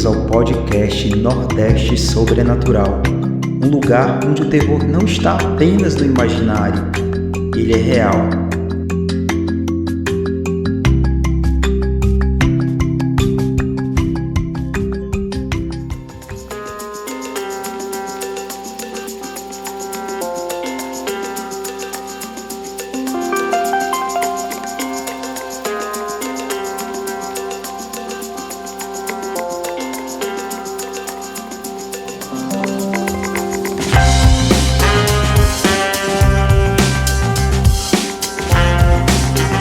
bem-vindos ao podcast Nordeste Sobrenatural, um lugar onde o terror não está apenas no imaginário, ele é real.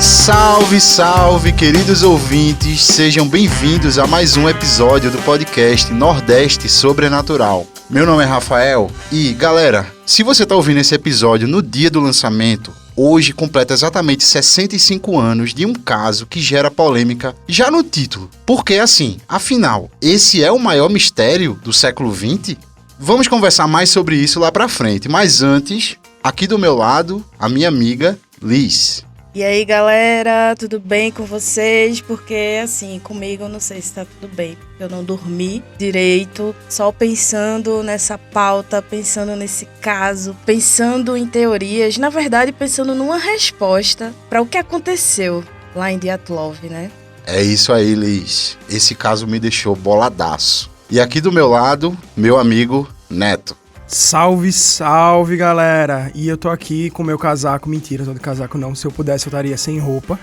Salve, salve, queridos ouvintes, sejam bem-vindos a mais um episódio do podcast Nordeste Sobrenatural. Meu nome é Rafael e, galera, se você tá ouvindo esse episódio no dia do lançamento, hoje completa exatamente 65 anos de um caso que gera polêmica já no título. Porque assim, afinal, esse é o maior mistério do século XX? Vamos conversar mais sobre isso lá pra frente, mas antes, aqui do meu lado, a minha amiga Liz. E aí, galera, tudo bem com vocês? Porque, assim, comigo eu não sei se tá tudo bem. Eu não dormi direito, só pensando nessa pauta, pensando nesse caso, pensando em teorias, na verdade, pensando numa resposta para o que aconteceu lá em Dyatlov, né? É isso aí, Liz. Esse caso me deixou boladaço. E aqui do meu lado, meu amigo Neto. Salve, salve, galera! E eu tô aqui com meu casaco. Mentira, eu tô de casaco não. Se eu pudesse, eu estaria sem roupa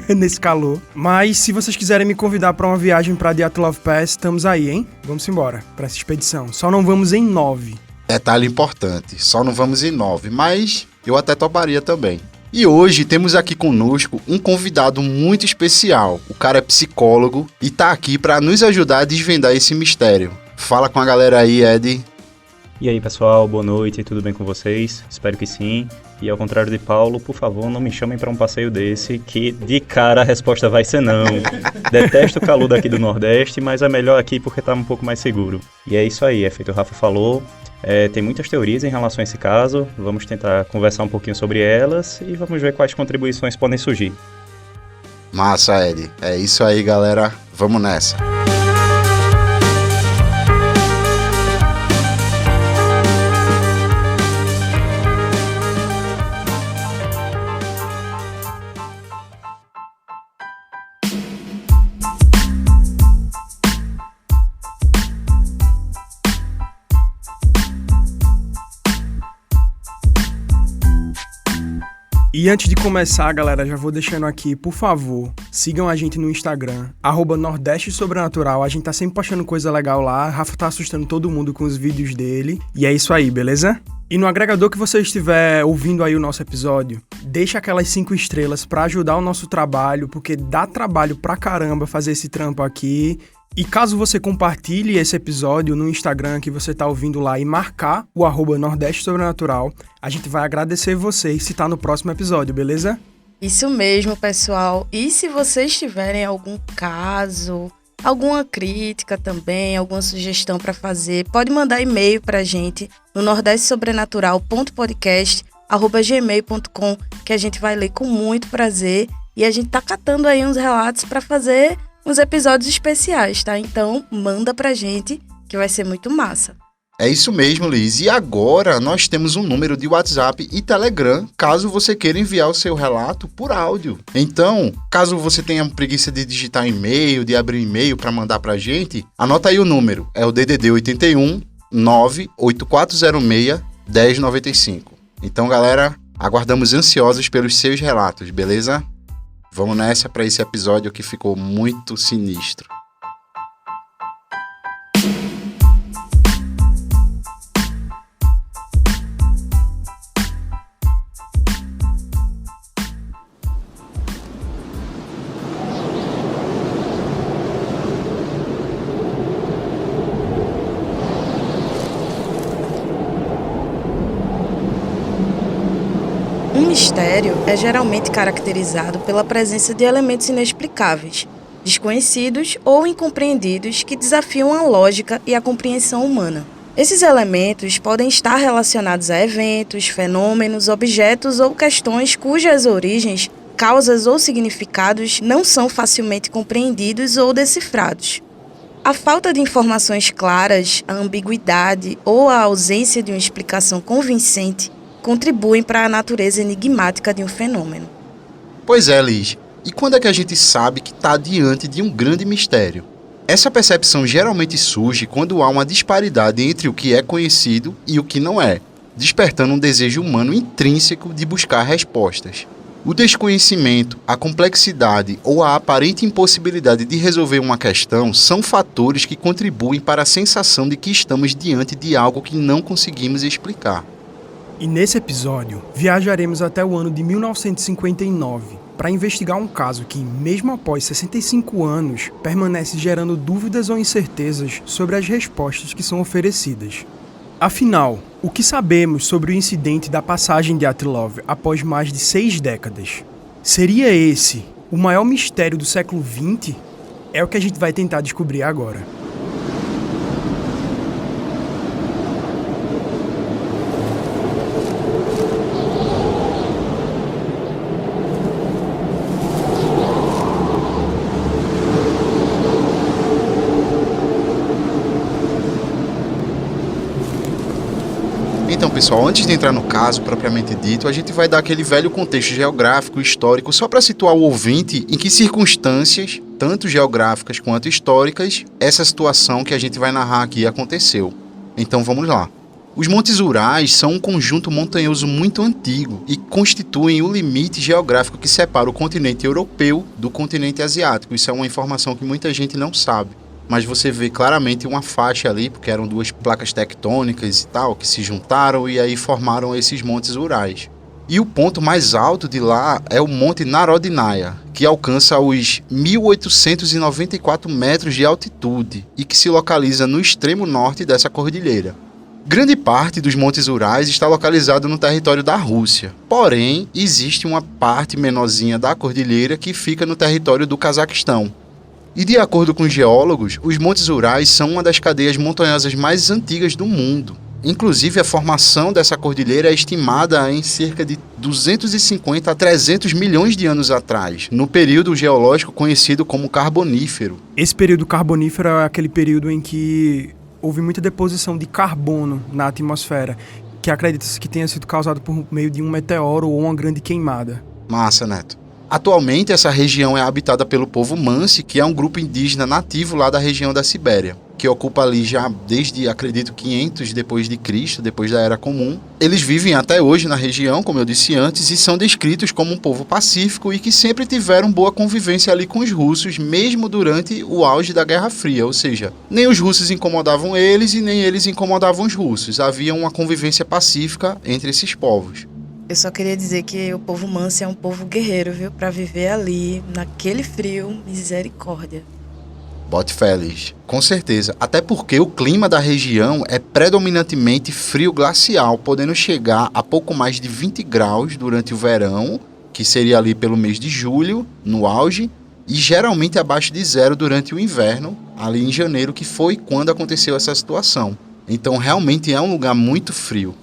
nesse calor. Mas se vocês quiserem me convidar pra uma viagem pra Dyatlov Pass, estamos aí, hein? Vamos embora pra essa expedição. Só não vamos em 9. Detalhe importante, só não vamos em 9, mas eu até toparia também. E hoje temos aqui conosco um convidado muito especial. O cara é psicólogo e tá aqui pra nos ajudar a desvendar esse mistério. Fala com a galera aí, Ed. E aí, pessoal, boa noite, tudo bem com vocês? Espero que sim. E ao contrário de Paulo, por favor, não me chamem para um passeio desse, que de cara a resposta vai ser não. Detesto o calor daqui do Nordeste, mas é melhor aqui porque tá um pouco mais seguro. E é isso aí, é feito o Rafa falou. Tem muitas teorias em relação a esse caso, vamos tentar conversar um pouquinho sobre elas e vamos ver quais contribuições podem surgir. Massa, Ed. É isso aí, galera. Vamos nessa. E antes de começar, galera, já vou deixando aqui, por favor, sigam a gente no Instagram, @Nordeste Sobrenatural. A gente tá sempre postando coisa legal lá. Rafa tá assustando todo mundo com os vídeos dele. E é isso aí, beleza? E no agregador que você estiver ouvindo aí o nosso episódio, deixa aquelas 5 estrelas pra ajudar o nosso trabalho, porque dá trabalho pra caramba fazer esse trampo aqui. E caso você compartilhe esse episódio no Instagram que você tá ouvindo lá e marcar o @Nordeste Sobrenatural, a gente vai agradecer você e citar no próximo episódio, beleza? Isso mesmo, pessoal. E se vocês tiverem algum caso, alguma crítica também, alguma sugestão para fazer, pode mandar e-mail pra gente no nordestesobrenatural.podcast@gmail.com, que a gente vai ler com muito prazer. E a gente tá catando aí uns relatos para fazer uns episódios especiais, tá? Então, manda pra gente, que vai ser muito massa. É isso mesmo, Liz. E agora nós temos um número de WhatsApp e Telegram, caso você queira enviar o seu relato por áudio. Então, caso você tenha preguiça de digitar e-mail, de abrir e-mail para mandar pra gente, anota aí o número. É o DDD 81 98406 1095. Então, galera, aguardamos ansiosos pelos seus relatos, beleza? Vamos nessa para esse episódio que ficou muito sinistro. Um mistério é geralmente caracterizado pela presença de elementos inexplicáveis, desconhecidos ou incompreendidos que desafiam a lógica e a compreensão humana. Esses elementos podem estar relacionados a eventos, fenômenos, objetos ou questões cujas origens, causas ou significados não são facilmente compreendidos ou decifrados. A falta de informações claras, a ambiguidade ou a ausência de uma explicação convincente contribuem para a natureza enigmática de um fenômeno. Pois é, Liz. E quando é que a gente sabe que está diante de um grande mistério? Essa percepção geralmente surge quando há uma disparidade entre o que é conhecido e o que não é, despertando um desejo humano intrínseco de buscar respostas. O desconhecimento, a complexidade ou a aparente impossibilidade de resolver uma questão são fatores que contribuem para a sensação de que estamos diante de algo que não conseguimos explicar. E nesse episódio, viajaremos até o ano de 1959 para investigar um caso que, mesmo após 65 anos, permanece gerando dúvidas ou incertezas sobre as respostas que são oferecidas. Afinal, o que sabemos sobre o incidente da passagem de Dyatlov após mais de 6 décadas? Seria esse o maior mistério do século XX? É o que a gente vai tentar descobrir agora. Então, pessoal, antes de entrar no caso propriamente dito, a gente vai dar aquele velho contexto geográfico, histórico, só para situar o ouvinte em que circunstâncias, tanto geográficas quanto históricas, essa situação que a gente vai narrar aqui aconteceu. Então, vamos lá. Os Montes Urais são um conjunto montanhoso muito antigo e constituem o limite geográfico que separa o continente europeu do continente asiático. Isso é uma informação que muita gente não sabe. Mas você vê claramente uma faixa ali, porque eram 2 placas tectônicas e tal, que se juntaram e aí formaram esses Montes Urais. E o ponto mais alto de lá é o Monte Narodnaya, que alcança os 1.894 metros de altitude e que se localiza no extremo norte dessa cordilheira. Grande parte dos Montes Urais está localizado no território da Rússia, porém existe uma parte menorzinha da cordilheira que fica no território do Cazaquistão. E de acordo com geólogos, os Montes Urais são uma das cadeias montanhosas mais antigas do mundo. Inclusive, a formação dessa cordilheira é estimada em cerca de 250 a 300 milhões de anos atrás, no período geológico conhecido como Carbonífero. Esse período carbonífero é aquele período em que houve muita deposição de carbono na atmosfera, que acredita-se que tenha sido causado por meio de um meteoro ou uma grande queimada. Massa, Neto. Atualmente, essa região é habitada pelo povo Mansi, que é um grupo indígena nativo lá da região da Sibéria, que ocupa ali já desde, acredito, 500 depois de Cristo, depois da Era Comum. Eles vivem até hoje na região, como eu disse antes, e são descritos como um povo pacífico e que sempre tiveram boa convivência ali com os russos, mesmo durante o auge da Guerra Fria, ou seja, nem os russos incomodavam eles e nem eles incomodavam os russos. Havia uma convivência pacífica entre esses povos. Eu só queria dizer que o povo Mansi é um povo guerreiro, viu? Para viver ali, naquele frio, misericórdia. Bote fé, Liz. Com certeza. Até porque o clima da região é predominantemente frio glacial, podendo chegar a pouco mais de 20 graus durante o verão, que seria ali pelo mês de julho, no auge, e geralmente abaixo de 0 durante o inverno, ali em janeiro, que foi quando aconteceu essa situação. Então, realmente é um lugar muito frio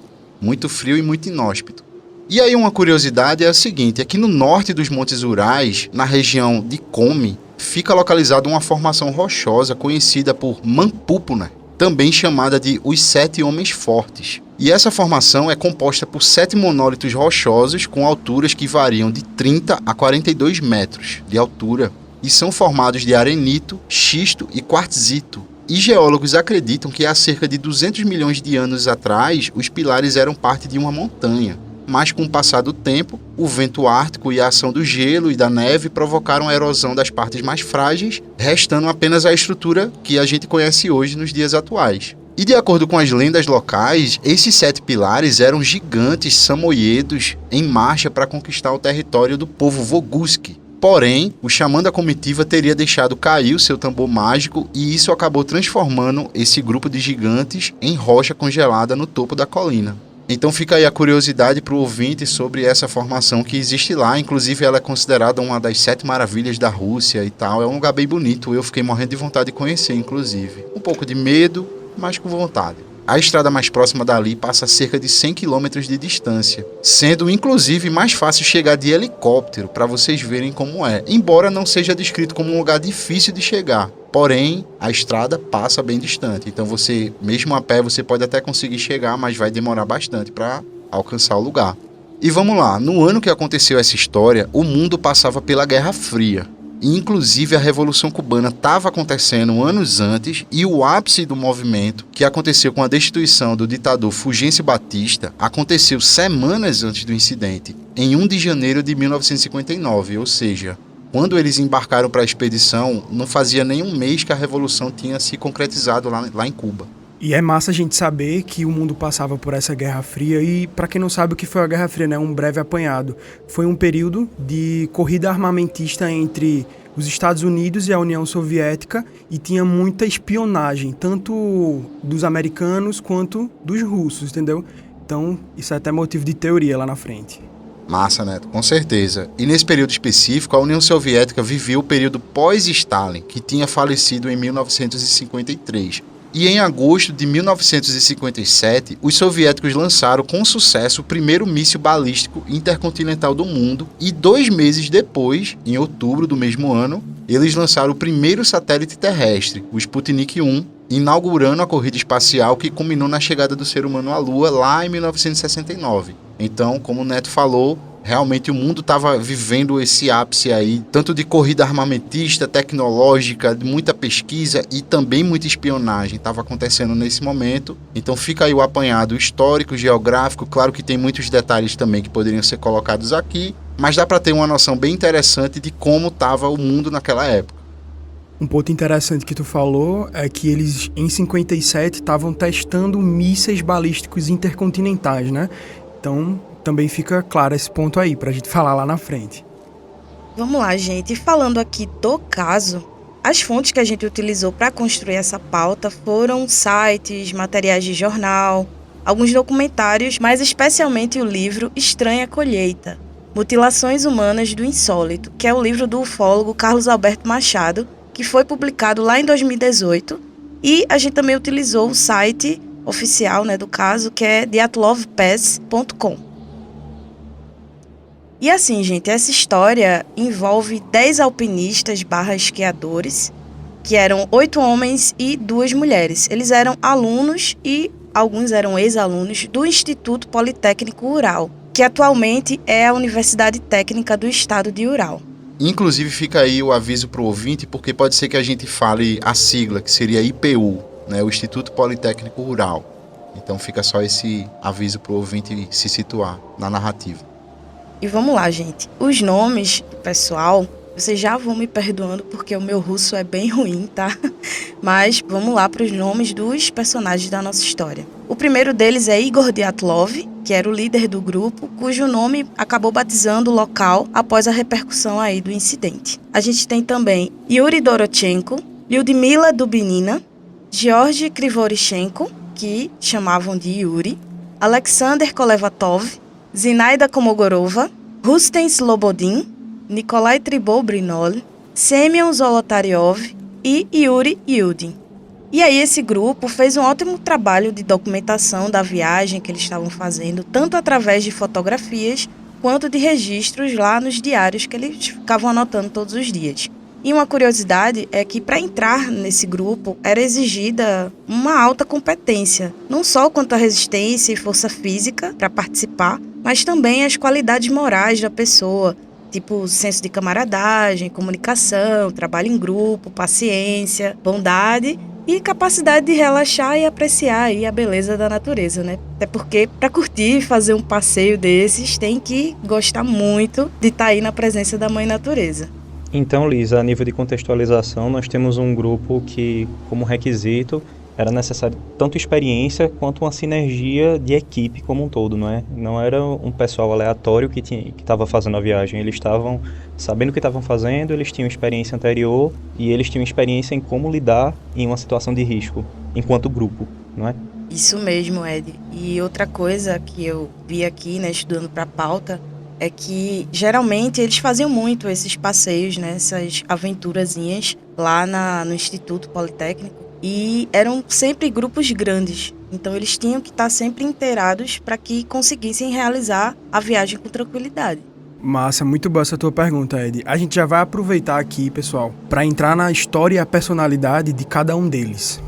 e muito inóspito. E aí uma curiosidade é a seguinte, aqui no norte dos Montes Urais, na região de Komi, fica localizada uma formação rochosa conhecida por Mampupuna, também chamada de os 7 Homens Fortes. E essa formação é composta por 7 monólitos rochosos com alturas que variam de 30 a 42 metros de altura e são formados de arenito, xisto e quartzito. E geólogos acreditam que há cerca de 200 milhões de anos atrás, os pilares eram parte de uma montanha. Mas com o passar do tempo, o vento ártico e a ação do gelo e da neve provocaram a erosão das partes mais frágeis, restando apenas a estrutura que a gente conhece hoje nos dias atuais. E de acordo com as lendas locais, esses 7 pilares eram gigantes samoiedos em marcha para conquistar o território do povo Voguski. Porém, o xamã da comitiva teria deixado cair o seu tambor mágico e isso acabou transformando esse grupo de gigantes em rocha congelada no topo da colina. Então fica aí a curiosidade para o ouvinte sobre essa formação que existe lá. Inclusive ela é considerada uma das 7 maravilhas da Rússia e tal. É um lugar bem bonito. Eu fiquei morrendo de vontade de conhecer, inclusive. Um pouco de medo, mas com vontade. a estrada mais próxima dali passa a cerca de 100 km de distância, sendo inclusive mais fácil chegar de helicóptero, para vocês verem como é, embora não seja descrito como um lugar difícil de chegar. Porém, a estrada passa bem distante, então você, mesmo a pé, você pode até conseguir chegar, mas vai demorar bastante para alcançar o lugar. E vamos lá, no ano que aconteceu essa história, o mundo passava pela Guerra Fria. E, inclusive, a Revolução Cubana estava acontecendo anos antes e o ápice do movimento, que aconteceu com a destituição do ditador Fulgêncio Batista, aconteceu semanas antes do incidente, em 1 de janeiro de 1959, ou seja, quando eles embarcaram para a expedição, não fazia nem um mês que a Revolução tinha se concretizado lá em Cuba. E é massa a gente saber que o mundo passava por essa Guerra Fria e, para quem não sabe o que foi a Guerra Fria, né, um breve apanhado. Foi um período de corrida armamentista entre os Estados Unidos e a União Soviética e tinha muita espionagem, tanto dos americanos quanto dos russos, entendeu? Então, isso é até motivo de teoria lá na frente. Massa, Neto, com certeza. E nesse período específico, a União Soviética viveu o período pós-Stalin, que tinha falecido em 1953. E em agosto de 1957, os soviéticos lançaram com sucesso o primeiro míssil balístico intercontinental do mundo e 2 meses depois, em outubro do mesmo ano, eles lançaram o primeiro satélite terrestre, o Sputnik 1, inaugurando a corrida espacial que culminou na chegada do ser humano à Lua lá em 1969. Então, como o Neto falou, realmente o mundo estava vivendo esse ápice aí, tanto de corrida armamentista, tecnológica, de muita pesquisa e também muita espionagem estava acontecendo nesse momento. Então fica aí o apanhado histórico, geográfico, claro que tem muitos detalhes também que poderiam ser colocados aqui, mas dá para ter uma noção bem interessante de como estava o mundo naquela época. Um ponto interessante que tu falou é que eles, em 57, estavam testando mísseis balísticos intercontinentais, né? Então, também fica claro esse ponto aí, pra gente falar lá na frente. Vamos lá, gente. Falando aqui do caso, as fontes que a gente utilizou para construir essa pauta foram sites, materiais de jornal, alguns documentários, mas especialmente o livro Estranha Colheita, Mutilações Humanas do Insólito, que é o livro do ufólogo Carlos Alberto Machado, que foi publicado lá em 2018. E a gente também utilizou o site oficial, né, do caso, que é theatlovepass.com. E assim, gente, essa história envolve 10 alpinistas / esquiadores, que eram 8 homens e 2 mulheres. Eles eram alunos e alguns eram ex-alunos do Instituto Politécnico Ural, que atualmente é a Universidade Técnica do Estado de Ural. Inclusive fica aí o aviso para o ouvinte, porque pode ser que a gente fale a sigla, que seria IPU, né, o Instituto Politécnico Rural. Então fica só esse aviso para o ouvinte se situar na narrativa. E vamos lá, gente. Os nomes, pessoal, vocês já vão me perdoando porque o meu russo é bem ruim, tá? Mas vamos lá para os nomes dos personagens da nossa história. O primeiro deles é Igor Dyatlov, que era o líder do grupo, cujo nome acabou batizando o local após a repercussão aí do incidente. A gente tem também Yuri Dorochenko, Lyudmila Dubinina, Georgy Krivorichenko, que chamavam de Yuri, Alexander Kolevatov, Zinaida Komogorova, Rustem Slobodin, Nikolai Tribol-Brinol, Semyon Zolotaryov e Yuri Yudin. E aí esse grupo fez um ótimo trabalho de documentação da viagem que eles estavam fazendo, tanto através de fotografias quanto de registros lá nos diários que eles ficavam anotando todos os dias. E uma curiosidade é que para entrar nesse grupo era exigida uma alta competência, não só quanto a resistência e força física para participar, mas também as qualidades morais da pessoa, tipo senso de camaradagem, comunicação, trabalho em grupo, paciência, bondade e capacidade de relaxar e apreciar aí a beleza da natureza, né? Até porque para curtir e fazer um passeio desses tem que gostar muito de estar aí na presença da mãe natureza. Então, Lisa, a nível de contextualização, nós temos um grupo que, como requisito, era necessário tanto experiência quanto uma sinergia de equipe como um todo, não é? Não era um pessoal aleatório que estava fazendo a viagem, eles estavam sabendo o que estavam fazendo, eles tinham experiência anterior e eles tinham experiência em como lidar em uma situação de risco, enquanto grupo, não é? Isso mesmo, Ed. E outra coisa que eu vi aqui, né, estudando para a pauta, é que geralmente eles faziam muito esses passeios, né, essas aventurazinhas lá no Instituto Politécnico, E eram sempre grupos grandes, então eles tinham que estar sempre inteirados para que conseguissem realizar a viagem com tranquilidade. Massa, muito boa essa tua pergunta, Ed. A gente já vai aproveitar aqui, pessoal, para entrar na história e a personalidade de cada um deles.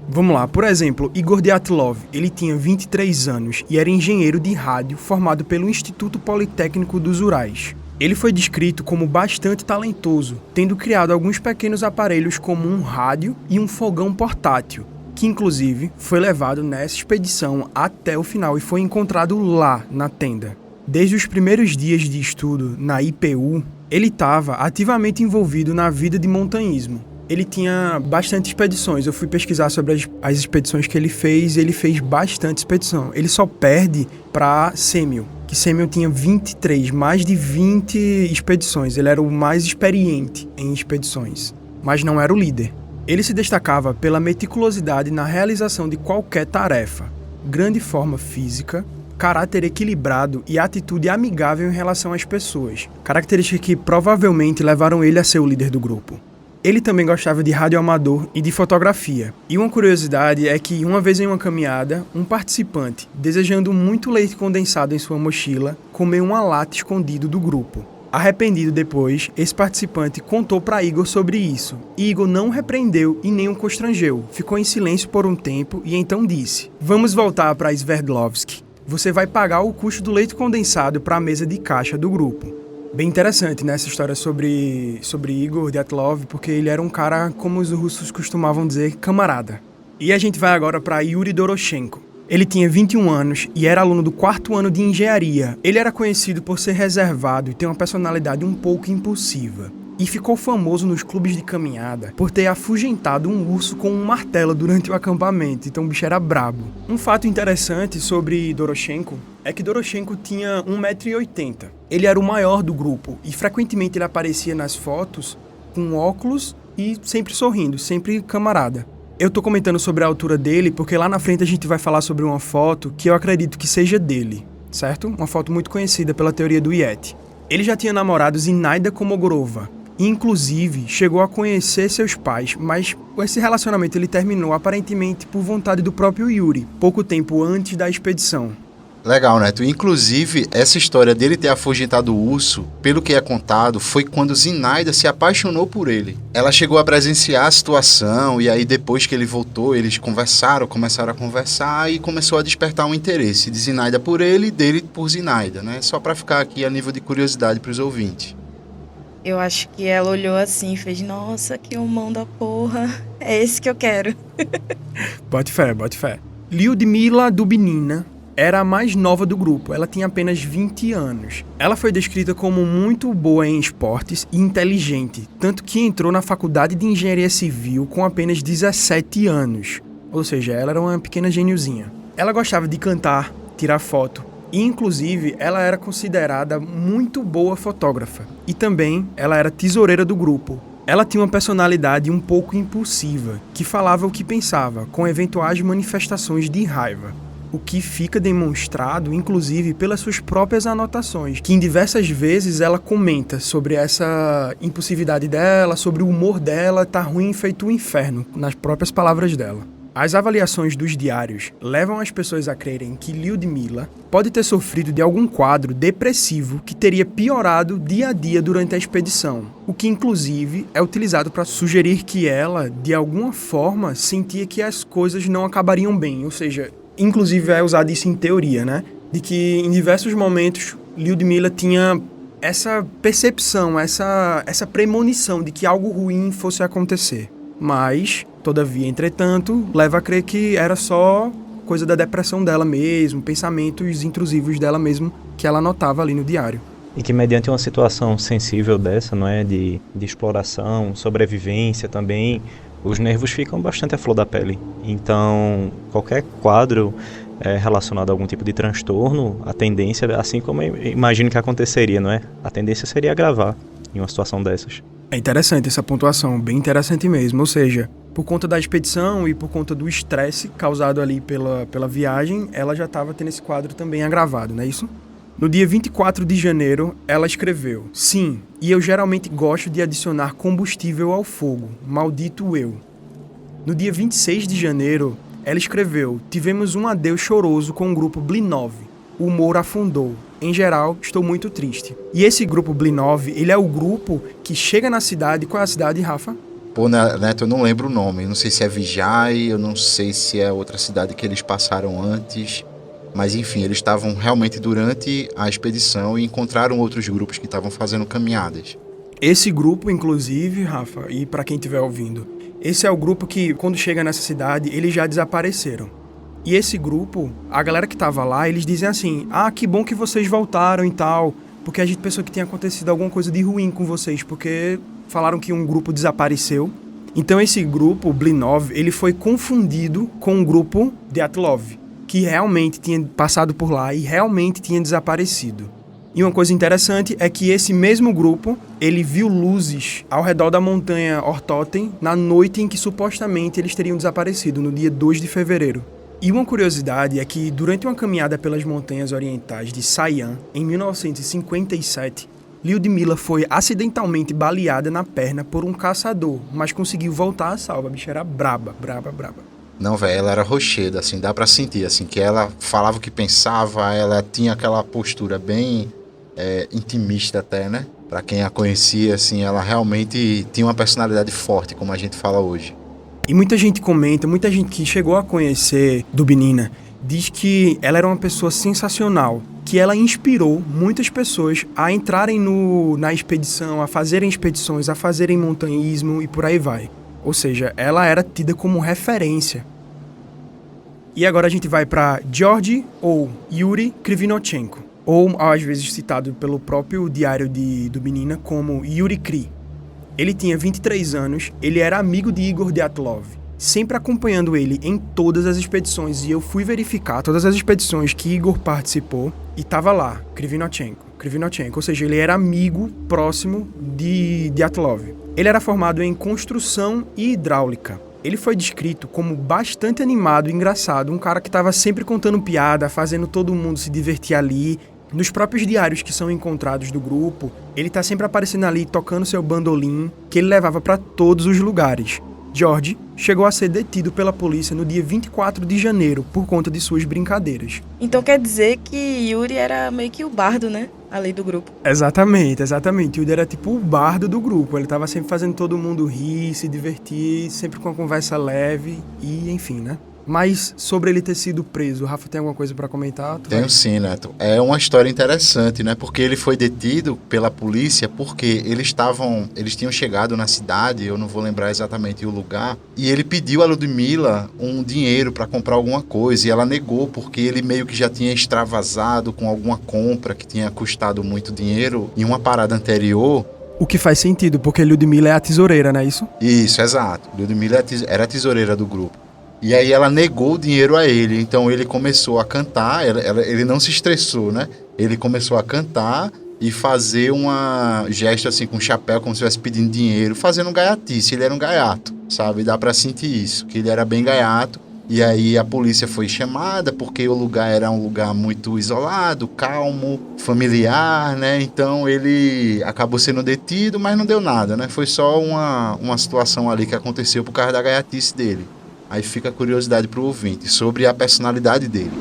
Vamos lá, por exemplo, Igor Dyatlov, ele tinha 23 anos e era engenheiro de rádio formado pelo Instituto Politécnico dos Urais. Ele foi descrito como bastante talentoso, tendo criado alguns pequenos aparelhos como um rádio e um fogão portátil, que inclusive foi levado nessa expedição até o final e foi encontrado lá na tenda. Desde os primeiros dias de estudo na IPU, ele estava ativamente envolvido na vida de montanhismo. Ele tinha bastante expedições, eu fui pesquisar sobre as expedições que ele fez bastante expedição. Ele só perde para Semyon, que Semyon tinha 23, mais de 20 expedições. Ele era o mais experiente em expedições, mas não era o líder. Ele se destacava pela meticulosidade na realização de qualquer tarefa, grande forma física, caráter equilibrado e atitude amigável em relação às pessoas, características que provavelmente levaram ele a ser o líder do grupo. Ele também gostava de radioamador e de fotografia. E uma curiosidade é que, uma vez em uma caminhada, um participante, desejando muito leite condensado em sua mochila, comeu uma lata escondido do grupo. Arrependido depois, esse participante contou para Igor sobre isso. E Igor não o repreendeu e nem o constrangeu. Ficou em silêncio por um tempo e então disse: "Vamos voltar para Sverdlovsk. Você vai pagar o custo do leite condensado para a mesa de caixa do grupo." Bem interessante, né, essa história sobre Igor Dyatlov, porque ele era um cara, como os russos costumavam dizer, camarada. E a gente vai agora para Yuri Doroshenko. Ele tinha 21 anos e era aluno do 4º ano de engenharia. Ele era conhecido por ser reservado e ter uma personalidade um pouco impulsiva. E ficou famoso nos clubes de caminhada por ter afugentado um urso com um martelo durante o acampamento, então o bicho era brabo. Um fato interessante sobre Doroshenko é que Doroshenko tinha 1,80 m. Ele era o maior do grupo e frequentemente ele aparecia nas fotos com óculos e sempre sorrindo, sempre camarada. Eu tô comentando sobre a altura dele porque lá na frente a gente vai falar sobre uma foto que eu acredito que seja dele, certo? Uma foto muito conhecida pela teoria do Yeti. Ele já tinha namorado Zinaida Komogorova, e inclusive chegou a conhecer seus pais, mas esse relacionamento ele terminou aparentemente por vontade do próprio Yuri, pouco tempo antes da expedição. Legal, Neto. Inclusive, essa história dele ter afugentado o urso, pelo que é contado, foi quando Zinaida se apaixonou por ele. Ela chegou a presenciar a situação e aí depois que ele voltou, eles começaram a conversar e começou a despertar um interesse de Zinaida por ele e dele por Zinaida, né? Só para ficar aqui a nível de curiosidade para os ouvintes. Eu acho que ela olhou assim e fez: "Nossa, que homão da porra, é esse que eu quero." Bote fé. Lyudmila Dubinina era a mais nova do grupo, ela tinha apenas 20 anos. Ela foi descrita como muito boa em esportes e inteligente, tanto que entrou na faculdade de engenharia civil com apenas 17 anos. Ou seja, ela era uma pequena geniozinha. Ela gostava de cantar, tirar foto, e inclusive ela era considerada muito boa fotógrafa. E também ela era tesoureira do grupo. Ela tinha uma personalidade um pouco impulsiva, que falava o que pensava, com eventuais manifestações de raiva. O que fica demonstrado, inclusive, pelas suas próprias anotações, que em diversas vezes ela comenta sobre essa impulsividade dela, sobre o humor dela, tá ruim feito um inferno, nas próprias palavras dela. As avaliações dos diários levam as pessoas a crerem que Lyudmila pode ter sofrido de algum quadro depressivo que teria piorado dia a dia durante a expedição, o que inclusive é utilizado para sugerir que ela, de alguma forma, sentia que as coisas não acabariam bem, ou seja, inclusive é usado isso em teoria, né? De que em diversos momentos Lyudmila tinha essa percepção, essa premonição de que algo ruim fosse acontecer. Mas, todavia, entretanto, leva a crer que era só coisa da depressão dela mesmo, pensamentos intrusivos dela mesmo que ela anotava ali no diário. E que mediante uma situação sensível dessa, não é, de exploração, sobrevivência também, os nervos ficam bastante à flor da pele. Então, qualquer quadro relacionado a algum tipo de transtorno, a tendência, assim como eu imagino que aconteceria, não é? A tendência seria agravar em uma situação dessas. É interessante essa pontuação, bem interessante mesmo. Ou seja, por conta da expedição e por conta do estresse causado ali pela viagem, ela já estava tendo esse quadro também agravado, não é isso? No dia 24 de janeiro, ela escreveu: "Sim, e eu geralmente gosto de adicionar combustível ao fogo, maldito eu." No dia 26 de janeiro, ela escreveu: tivemos um adeus choroso com o grupo Blinov. O humor afundou. Em geral, estou muito triste. E esse grupo Blinov, ele é o grupo que chega na cidade. Qual é a cidade, Rafa? Pô, Neto, eu não lembro o nome. Não sei se é Vijay, eu não sei se é outra cidade que eles passaram antes. Mas, enfim, eles estavam realmente durante a expedição e encontraram outros grupos que estavam fazendo caminhadas. Esse grupo, inclusive, Rafa, e para quem estiver ouvindo, esse é o grupo que, quando chega nessa cidade, eles já desapareceram. E esse grupo, a galera que tava lá, eles dizem assim: ah, que bom que vocês voltaram e tal, porque a gente pensou que tinha acontecido alguma coisa de ruim com vocês, porque falaram que um grupo desapareceu. Então esse grupo, Blinov, ele foi confundido com o grupo Dyatlov, que realmente tinha passado por lá e realmente tinha desaparecido. E uma coisa interessante é que esse mesmo grupo, ele viu luzes ao redor da montanha Ortoten na noite em que supostamente eles teriam desaparecido, no dia 2 de fevereiro. E uma curiosidade é que durante uma caminhada pelas montanhas orientais de Sayan, em 1957, Lyudmila foi acidentalmente baleada na perna por um caçador, mas conseguiu voltar a salvo. A bicha era braba. Não, velho, ela era rocheda, assim, dá pra sentir, assim, que ela falava o que pensava, ela tinha aquela postura bem intimista até, né? Pra quem a conhecia, assim, ela realmente tinha uma personalidade forte, como a gente fala hoje. E muita gente comenta, muita gente que chegou a conhecer Dubinina, diz que ela era uma pessoa sensacional, que ela inspirou muitas pessoas a entrarem na expedição, a fazerem expedições, a fazerem montanhismo e por aí vai. Ou seja, ela era tida como referência. E agora a gente vai para Georgy ou Yuri Krivinochenko, ou às vezes citado pelo próprio diário de Dubinina como Yuri Kri. Ele tinha 23 anos, ele era amigo de Igor Dyatlov, sempre acompanhando ele em todas as expedições, e eu fui verificar todas as expedições que Igor participou e estava lá, Krivinochenko, ou seja, ele era amigo próximo de Dyatlov. Ele era formado em construção e hidráulica. Ele foi descrito como bastante animado e engraçado, um cara que estava sempre contando piada, fazendo todo mundo se divertir ali. Nos próprios diários que são encontrados do grupo, ele tá sempre aparecendo ali tocando seu bandolim, que ele levava para todos os lugares. George chegou a ser detido pela polícia no dia 24 de janeiro por conta de suas brincadeiras. Então quer dizer que Yuri era meio que o bardo, né? Ali do grupo. Exatamente. Yuri era tipo o bardo do grupo. Ele tava sempre fazendo todo mundo rir, se divertir, sempre com uma conversa leve e enfim, né? Mas sobre ele ter sido preso, o Rafa tem alguma coisa para comentar? Tenho sim, Neto. É uma história interessante, né? Porque ele foi detido pela polícia porque eles tinham chegado na cidade, eu não vou lembrar exatamente o lugar, e ele pediu a Lyudmila um dinheiro para comprar alguma coisa, e ela negou porque ele meio que já tinha extravasado com alguma compra que tinha custado muito dinheiro em uma parada anterior. O que faz sentido, porque Lyudmila é a tesoureira, não é isso? Isso, exato. Lyudmila era a tesoureira do grupo. E aí ela negou o dinheiro a ele, então ele começou a cantar, ele não se estressou, né? Ele começou a cantar e fazer uma gesto assim com o chapéu, como se estivesse pedindo dinheiro, fazendo gaiatice. Ele era um gaiato, sabe? Dá pra sentir isso, que ele era bem gaiato. E aí a polícia foi chamada porque o lugar era um lugar muito isolado, calmo, familiar, né? Então ele acabou sendo detido, mas não deu nada, né? Foi só uma situação ali que aconteceu por causa da gaiatice dele. Aí fica a curiosidade para o ouvinte sobre a personalidade dele.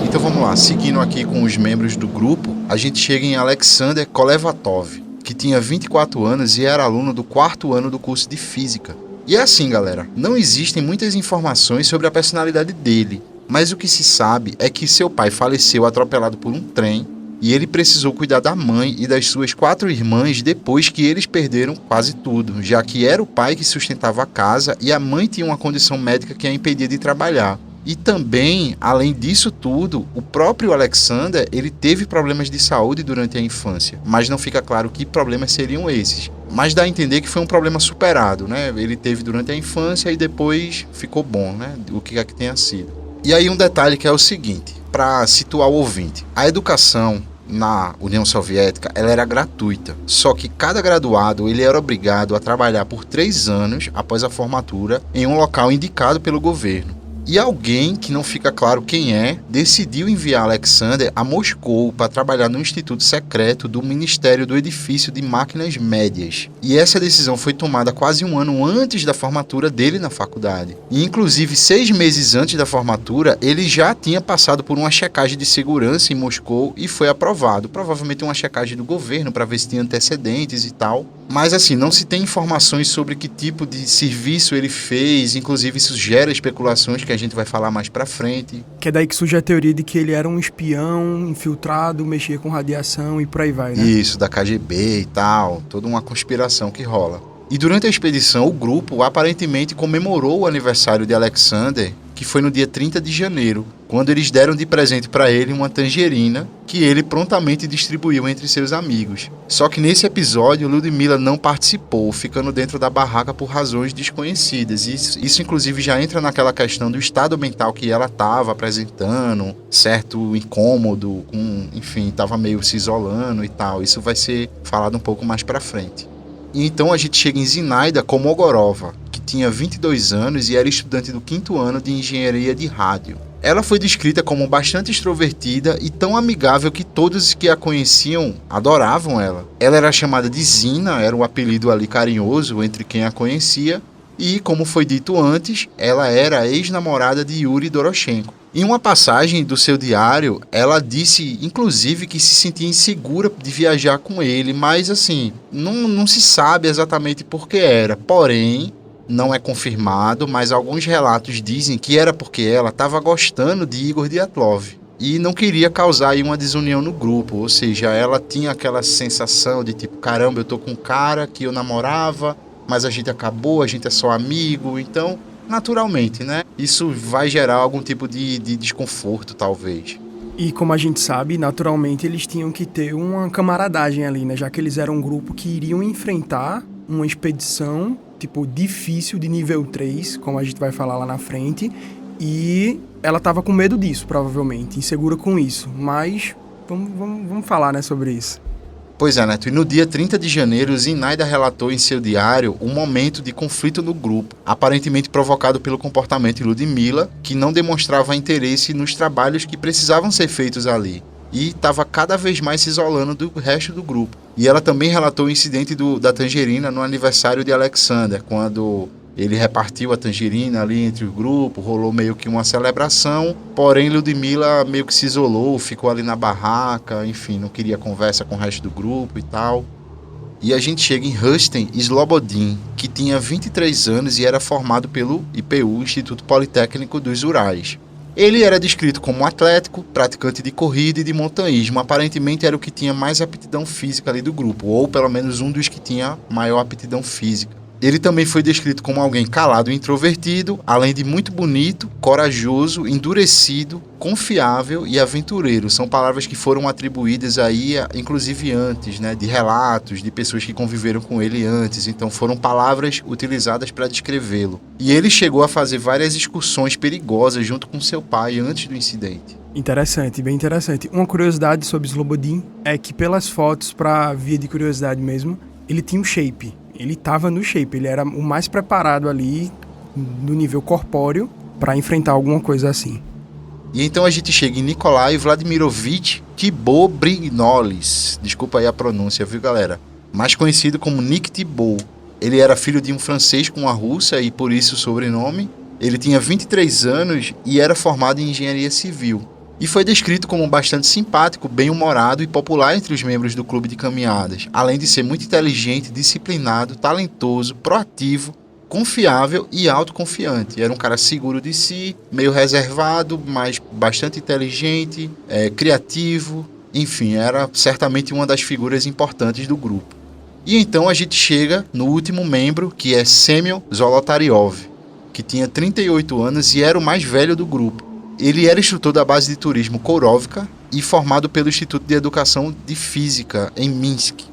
Então vamos lá, seguindo aqui com os membros do grupo, a gente chega em Alexander Kolevatov, que tinha 24 anos e era aluno do 4º ano do curso de Física. E é assim, galera, não existem muitas informações sobre a personalidade dele, mas o que se sabe é que seu pai faleceu atropelado por um trem e ele precisou cuidar da mãe e das suas 4 irmãs depois que eles perderam quase tudo, já que era o pai que sustentava a casa e a mãe tinha uma condição médica que a impedia de trabalhar. E também, além disso tudo, o próprio Alexander, ele teve problemas de saúde durante a infância, mas não fica claro que problemas seriam esses. Mas dá a entender que foi um problema superado, né? Ele teve durante a infância e depois ficou bom, né? O que é que tenha sido. E aí um detalhe que é o seguinte, para situar o ouvinte. A educação na União Soviética, ela era gratuita. Só que cada graduado, ele era obrigado a trabalhar por 3 anos após a formatura em um local indicado pelo governo. E alguém, que não fica claro quem é, decidiu enviar Alexander a Moscou para trabalhar no instituto secreto do Ministério do Edifício de Máquinas Médias. E essa decisão foi tomada quase um ano antes da formatura dele na faculdade. E inclusive 6 meses antes da formatura, ele já tinha passado por uma checagem de segurança em Moscou e foi aprovado. Provavelmente uma checagem do governo para ver se tinha antecedentes e tal. Mas assim, não se tem informações sobre que tipo de serviço ele fez, inclusive isso gera especulações que a gente vai falar mais pra frente. Que é daí que surge a teoria de que ele era um espião infiltrado, mexia com radiação e por aí vai, né? Isso, da KGB e tal, toda uma conspiração que rola. E durante a expedição, o grupo aparentemente comemorou o aniversário de Alexander, que foi no dia 30 de janeiro, quando eles deram de presente para ele uma tangerina que ele prontamente distribuiu entre seus amigos. Só que nesse episódio, Ludmilla não participou, ficando dentro da barraca por razões desconhecidas. Isso inclusive já entra naquela questão do estado mental que ela estava apresentando, certo incômodo, enfim, estava meio se isolando e tal. Isso vai ser falado um pouco mais para frente. E então a gente chega em Zinaida Kolmogorova, que tinha 22 anos e era estudante do 5º ano de engenharia de rádio. Ela foi descrita como bastante extrovertida e tão amigável que todos que a conheciam adoravam ela. Ela era chamada de Zina, era um apelido ali carinhoso entre quem a conhecia, e, como foi dito antes, ela era a ex-namorada de Yuri Doroshenko. Em uma passagem do seu diário, ela disse, inclusive, que se sentia insegura de viajar com ele, mas, assim, não se sabe exatamente por que era. Porém, não é confirmado, mas alguns relatos dizem que era porque ela estava gostando de Igor Dyatlov e não queria causar aí uma desunião no grupo, ou seja, ela tinha aquela sensação de tipo, caramba, eu tô com um cara que eu namorava, mas a gente acabou, a gente é só amigo, então, naturalmente, né? Isso vai gerar algum tipo de desconforto, talvez. E como a gente sabe, naturalmente eles tinham que ter uma camaradagem ali, né? Já que eles eram um grupo que iriam enfrentar uma expedição, tipo, difícil de nível 3, como a gente vai falar lá na frente, e ela tava com medo disso, provavelmente, insegura com isso, mas vamos falar, né, sobre isso. Pois é, Neto, e no dia 30 de janeiro, Zinaida relatou em seu diário um momento de conflito no grupo, aparentemente provocado pelo comportamento de Ludmilla, que não demonstrava interesse nos trabalhos que precisavam ser feitos ali, e estava cada vez mais se isolando do resto do grupo. E ela também relatou o incidente da tangerina no aniversário de Alexander, quando ele repartiu a tangerina ali entre o grupo, rolou meio que uma celebração, porém Ludmilla meio que se isolou, ficou ali na barraca, enfim, não queria conversa com o resto do grupo e tal. E a gente chega em Rustem Slobodin, que tinha 23 anos e era formado pelo IPU, Instituto Politécnico dos Urais. Ele era descrito como atlético, praticante de corrida e de montanhismo, aparentemente era o que tinha mais aptidão física ali do grupo, ou pelo menos um dos que tinha maior aptidão física. Ele também foi descrito como alguém calado e introvertido, além de muito bonito, corajoso, endurecido, confiável e aventureiro. São palavras que foram atribuídas aí, inclusive antes, né, de relatos de pessoas que conviveram com ele antes. Então foram palavras utilizadas para descrevê-lo. E ele chegou a fazer várias excursões perigosas junto com seu pai antes do incidente. Interessante, bem interessante. Uma curiosidade sobre Slobodin é que pelas fotos, para via de curiosidade mesmo, ele tinha um shape. Ele estava no shape, ele era o mais preparado ali no nível corpóreo para enfrentar alguma coisa assim. E então a gente chega em Nikolai Vladimirovich Thibault-Brignoles, desculpa aí a pronúncia, viu galera? Mais conhecido como Nick Thibault. Ele era filho de um francês com uma russa e por isso o sobrenome. Ele tinha 23 anos e era formado em engenharia civil. E foi descrito como bastante simpático, bem-humorado e popular entre os membros do clube de caminhadas, além de ser muito inteligente, disciplinado, talentoso, proativo, confiável e autoconfiante. Era um cara seguro de si, meio reservado, mas bastante inteligente, criativo, enfim, era certamente uma das figuras importantes do grupo. E então a gente chega no último membro, que é Semyon Zolotaryov, que tinha 38 anos e era o mais velho do grupo. Ele era instrutor da base de turismo Kourovka e formado pelo Instituto de Educação de Física em Minsk.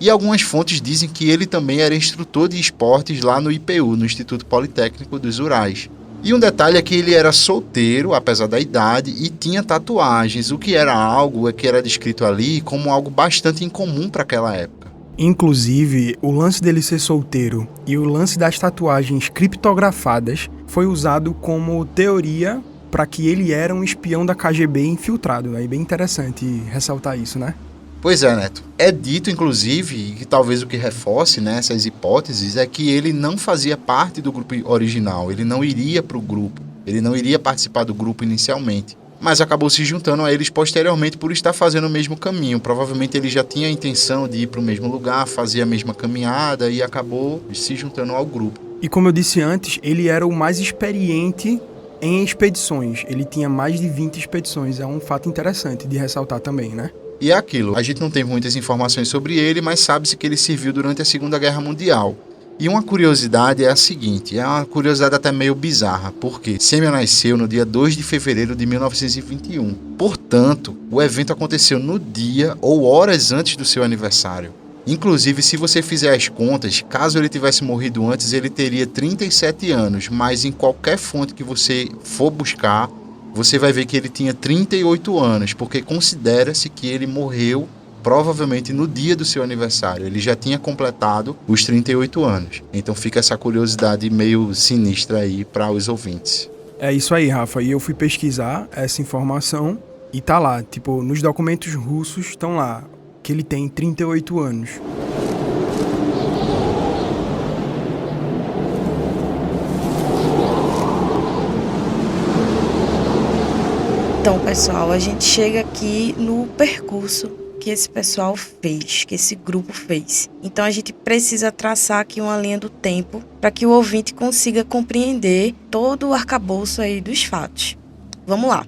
E algumas fontes dizem que ele também era instrutor de esportes lá no IPU, no Instituto Politécnico dos Urais. E um detalhe é que ele era solteiro, apesar da idade, e tinha tatuagens, o que era algo que era descrito ali como algo bastante incomum para aquela época. Inclusive, o lance dele ser solteiro e o lance das tatuagens criptografadas foi usado como teoria para que ele era um espião da KGB infiltrado. É bem interessante ressaltar isso, né? Pois é, Neto. É dito, inclusive, e que talvez o que reforce, né, essas hipóteses, é que ele não fazia parte do grupo original, ele não iria para o grupo, ele não iria participar do grupo inicialmente, mas acabou se juntando a eles posteriormente por estar fazendo o mesmo caminho. Provavelmente ele já tinha a intenção de ir para o mesmo lugar, fazer a mesma caminhada e acabou se juntando ao grupo. E como eu disse antes, ele era o mais experiente em expedições. Ele tinha mais de 20 expedições. É um fato interessante de ressaltar também, né? E é aquilo, a gente não tem muitas informações sobre ele, mas sabe-se que ele serviu durante a Segunda Guerra Mundial. E uma curiosidade é a seguinte, é uma curiosidade até meio bizarra, porque Sêmia nasceu no dia 2 de fevereiro de 1921. Portanto, o evento aconteceu no dia ou horas antes do seu aniversário. Inclusive, se você fizer as contas, caso ele tivesse morrido antes, ele teria 37 anos, mas em qualquer fonte que você for buscar, você vai ver que ele tinha 38 anos, porque considera-se que ele morreu provavelmente no dia do seu aniversário. Ele já tinha completado os 38 anos. Então fica essa curiosidade meio sinistra aí para os ouvintes. É isso aí, Rafa. E eu fui pesquisar essa informação e tá lá. Tipo, nos documentos russos estão lá que ele tem 38 anos. Então, pessoal, a gente chega aqui no percurso que esse pessoal fez, que esse grupo fez. Então, a gente precisa traçar aqui uma linha do tempo para que o ouvinte consiga compreender todo o arcabouço aí dos fatos. Vamos lá.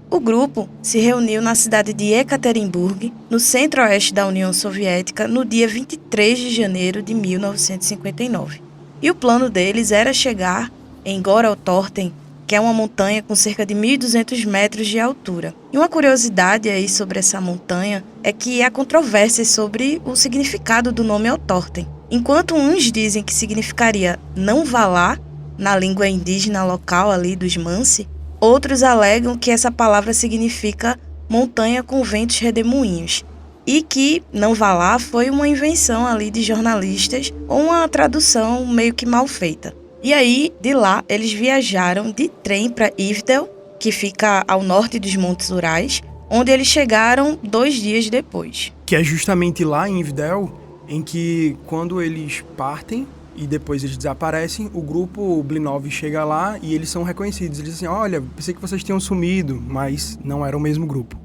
O grupo se reuniu na cidade de Ekaterimburg, no centro-oeste da União Soviética, no dia 23 de janeiro de 1959. E o plano deles era chegar em Goraltorten, que é uma montanha com cerca de 1.200 metros de altura. E uma curiosidade aí sobre essa montanha é que há controvérsias sobre o significado do nome Altorten. Enquanto uns dizem que significaria não vá lá, na língua indígena local ali dos Mansi, outros alegam que essa palavra significa montanha com ventos redemoinhos. E que não vá lá foi uma invenção ali de jornalistas ou uma tradução meio que mal feita. E aí, de lá, eles viajaram de trem para Ivdel, que fica ao norte dos Montes Urais, onde eles chegaram 2 dias depois. Que é justamente lá em Ivdel, em que quando eles partem e depois eles desaparecem, o grupo Blinov chega lá e eles são reconhecidos. Eles dizem assim, olha, pensei que vocês tinham sumido, mas não era o mesmo grupo.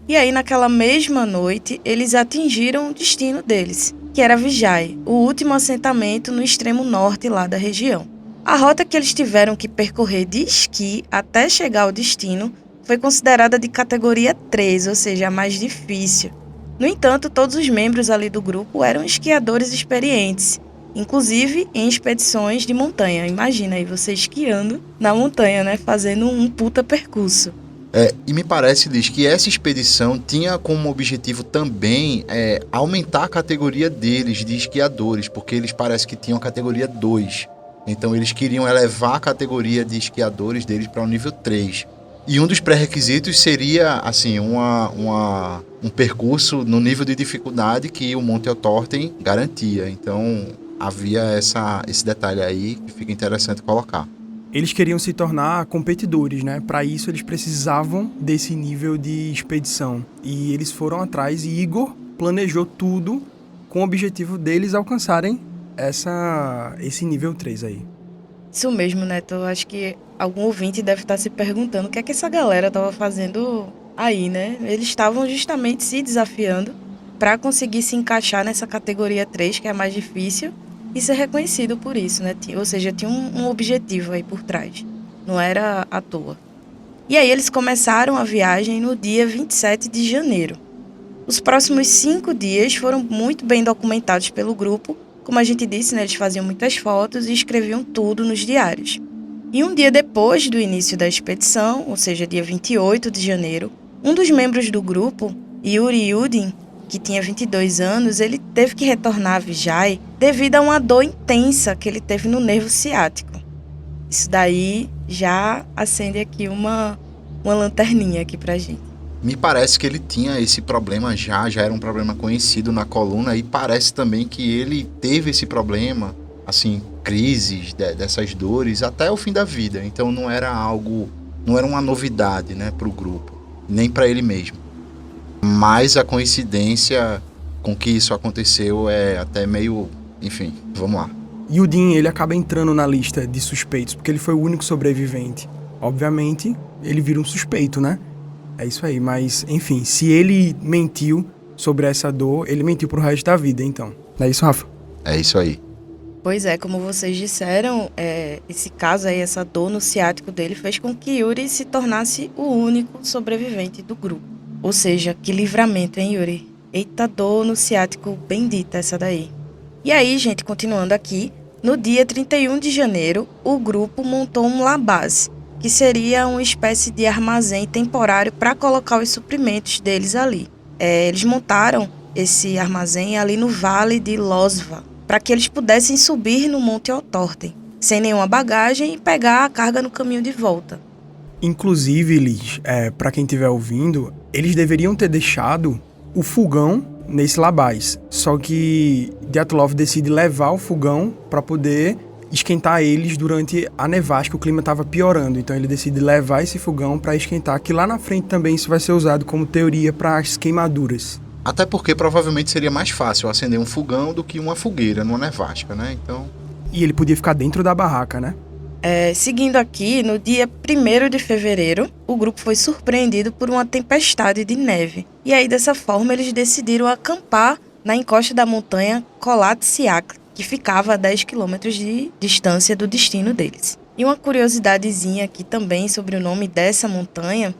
E aí, naquela mesma noite, eles atingiram o destino deles, que era Vijay, o último assentamento no extremo norte lá da região. A rota que eles tiveram que percorrer de esqui até chegar ao destino foi considerada de categoria 3, ou seja, a mais difícil. No entanto, todos os membros ali do grupo eram esquiadores experientes, inclusive em expedições de montanha. Imagina aí você esquiando na montanha, né, fazendo um puta percurso. E me parece, Liz, que essa expedição tinha como objetivo também aumentar a categoria deles de esquiadores, porque eles parece que tinham a categoria 2. Então eles queriam elevar a categoria de esquiadores deles para o nível 3. E um dos pré-requisitos seria assim, um percurso no nível de dificuldade que o Monte Altorten garantia. Então havia esse detalhe aí que fica interessante colocar. Eles queriam se tornar competidores, né? Para isso eles precisavam desse nível de expedição. E eles foram atrás e Igor planejou tudo com o objetivo deles alcançarem esse nível 3 aí. Isso mesmo, Neto. Eu acho que algum ouvinte deve estar se perguntando o que é que essa galera estava fazendo aí, né? Eles estavam justamente se desafiando para conseguir se encaixar nessa categoria 3, que é a mais difícil, e ser reconhecido por isso, né? Ou seja, tinha um objetivo aí por trás. Não era à toa. E aí eles começaram a viagem no dia 27 de janeiro. Os próximos 5 dias foram muito bem documentados pelo grupo. Como a gente disse, né, eles faziam muitas fotos e escreviam tudo nos diários. E um dia depois do início da expedição, ou seja, dia 28 de janeiro, um dos membros do grupo, Yuri Yudin, que tinha 22 anos, ele teve que retornar a Vijay devido a uma dor intensa que ele teve no nervo ciático. Isso daí já acende aqui uma lanterninha aqui pra gente. Me parece que ele tinha esse problema já era um problema conhecido na coluna, e parece também que ele teve esse problema, assim, crises dessas dores até o fim da vida. Então não era uma novidade, né, para o grupo, nem para ele mesmo. Mas a coincidência com que isso aconteceu é até meio, enfim, vamos lá. E o Dean, ele acaba entrando na lista de suspeitos, porque ele foi o único sobrevivente. Obviamente, ele vira um suspeito, né? É isso aí, mas, enfim, se ele mentiu sobre essa dor, ele mentiu pro resto da vida, então. Não é isso, Rafa? É isso aí. Pois é, como vocês disseram, esse caso aí, essa dor no ciático dele, fez com que Yuri se tornasse o único sobrevivente do grupo. Ou seja, que livramento, hein, Yuri? Eita dor no ciático bendita essa daí. E aí, gente, continuando aqui, no dia 31 de janeiro, o grupo montou um labase, que seria uma espécie de armazém temporário para colocar os suprimentos deles ali. Eles montaram esse armazém ali no Vale de Losva, para que eles pudessem subir no Monte Otorten, sem nenhuma bagagem, e pegar a carga no caminho de volta. Inclusive, Liz, para quem estiver ouvindo, eles deveriam ter deixado o fogão nesse labaz. Só que Dyatlov decide levar o fogão para poder esquentar eles durante a nevasca, o clima estava piorando. Então ele decide levar esse fogão para esquentar, que lá na frente também isso vai ser usado como teoria para as queimaduras. Até porque provavelmente seria mais fácil acender um fogão do que uma fogueira numa nevasca, né? Então... E ele podia ficar dentro da barraca, né? Seguindo aqui, no dia 1º de fevereiro, o grupo foi surpreendido por uma tempestade de neve. E aí, dessa forma, eles decidiram acampar na encosta da montanha Kholat-Syakhl, que ficava a 10 quilômetros de distância do destino deles. E uma curiosidadezinha aqui também sobre o nome dessa montanha,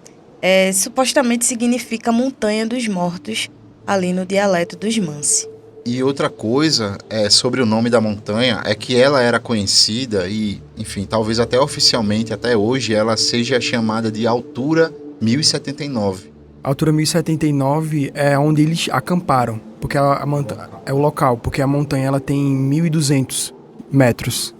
supostamente significa Montanha dos Mortos, ali no dialeto dos Mansi. E outra coisa sobre o nome da montanha é que ela era conhecida e, enfim, talvez até oficialmente, até hoje, ela seja chamada de Altura 1079. A Altura 1079 é onde eles acamparam, porque é o local, porque a montanha ela tem 1.200 metros.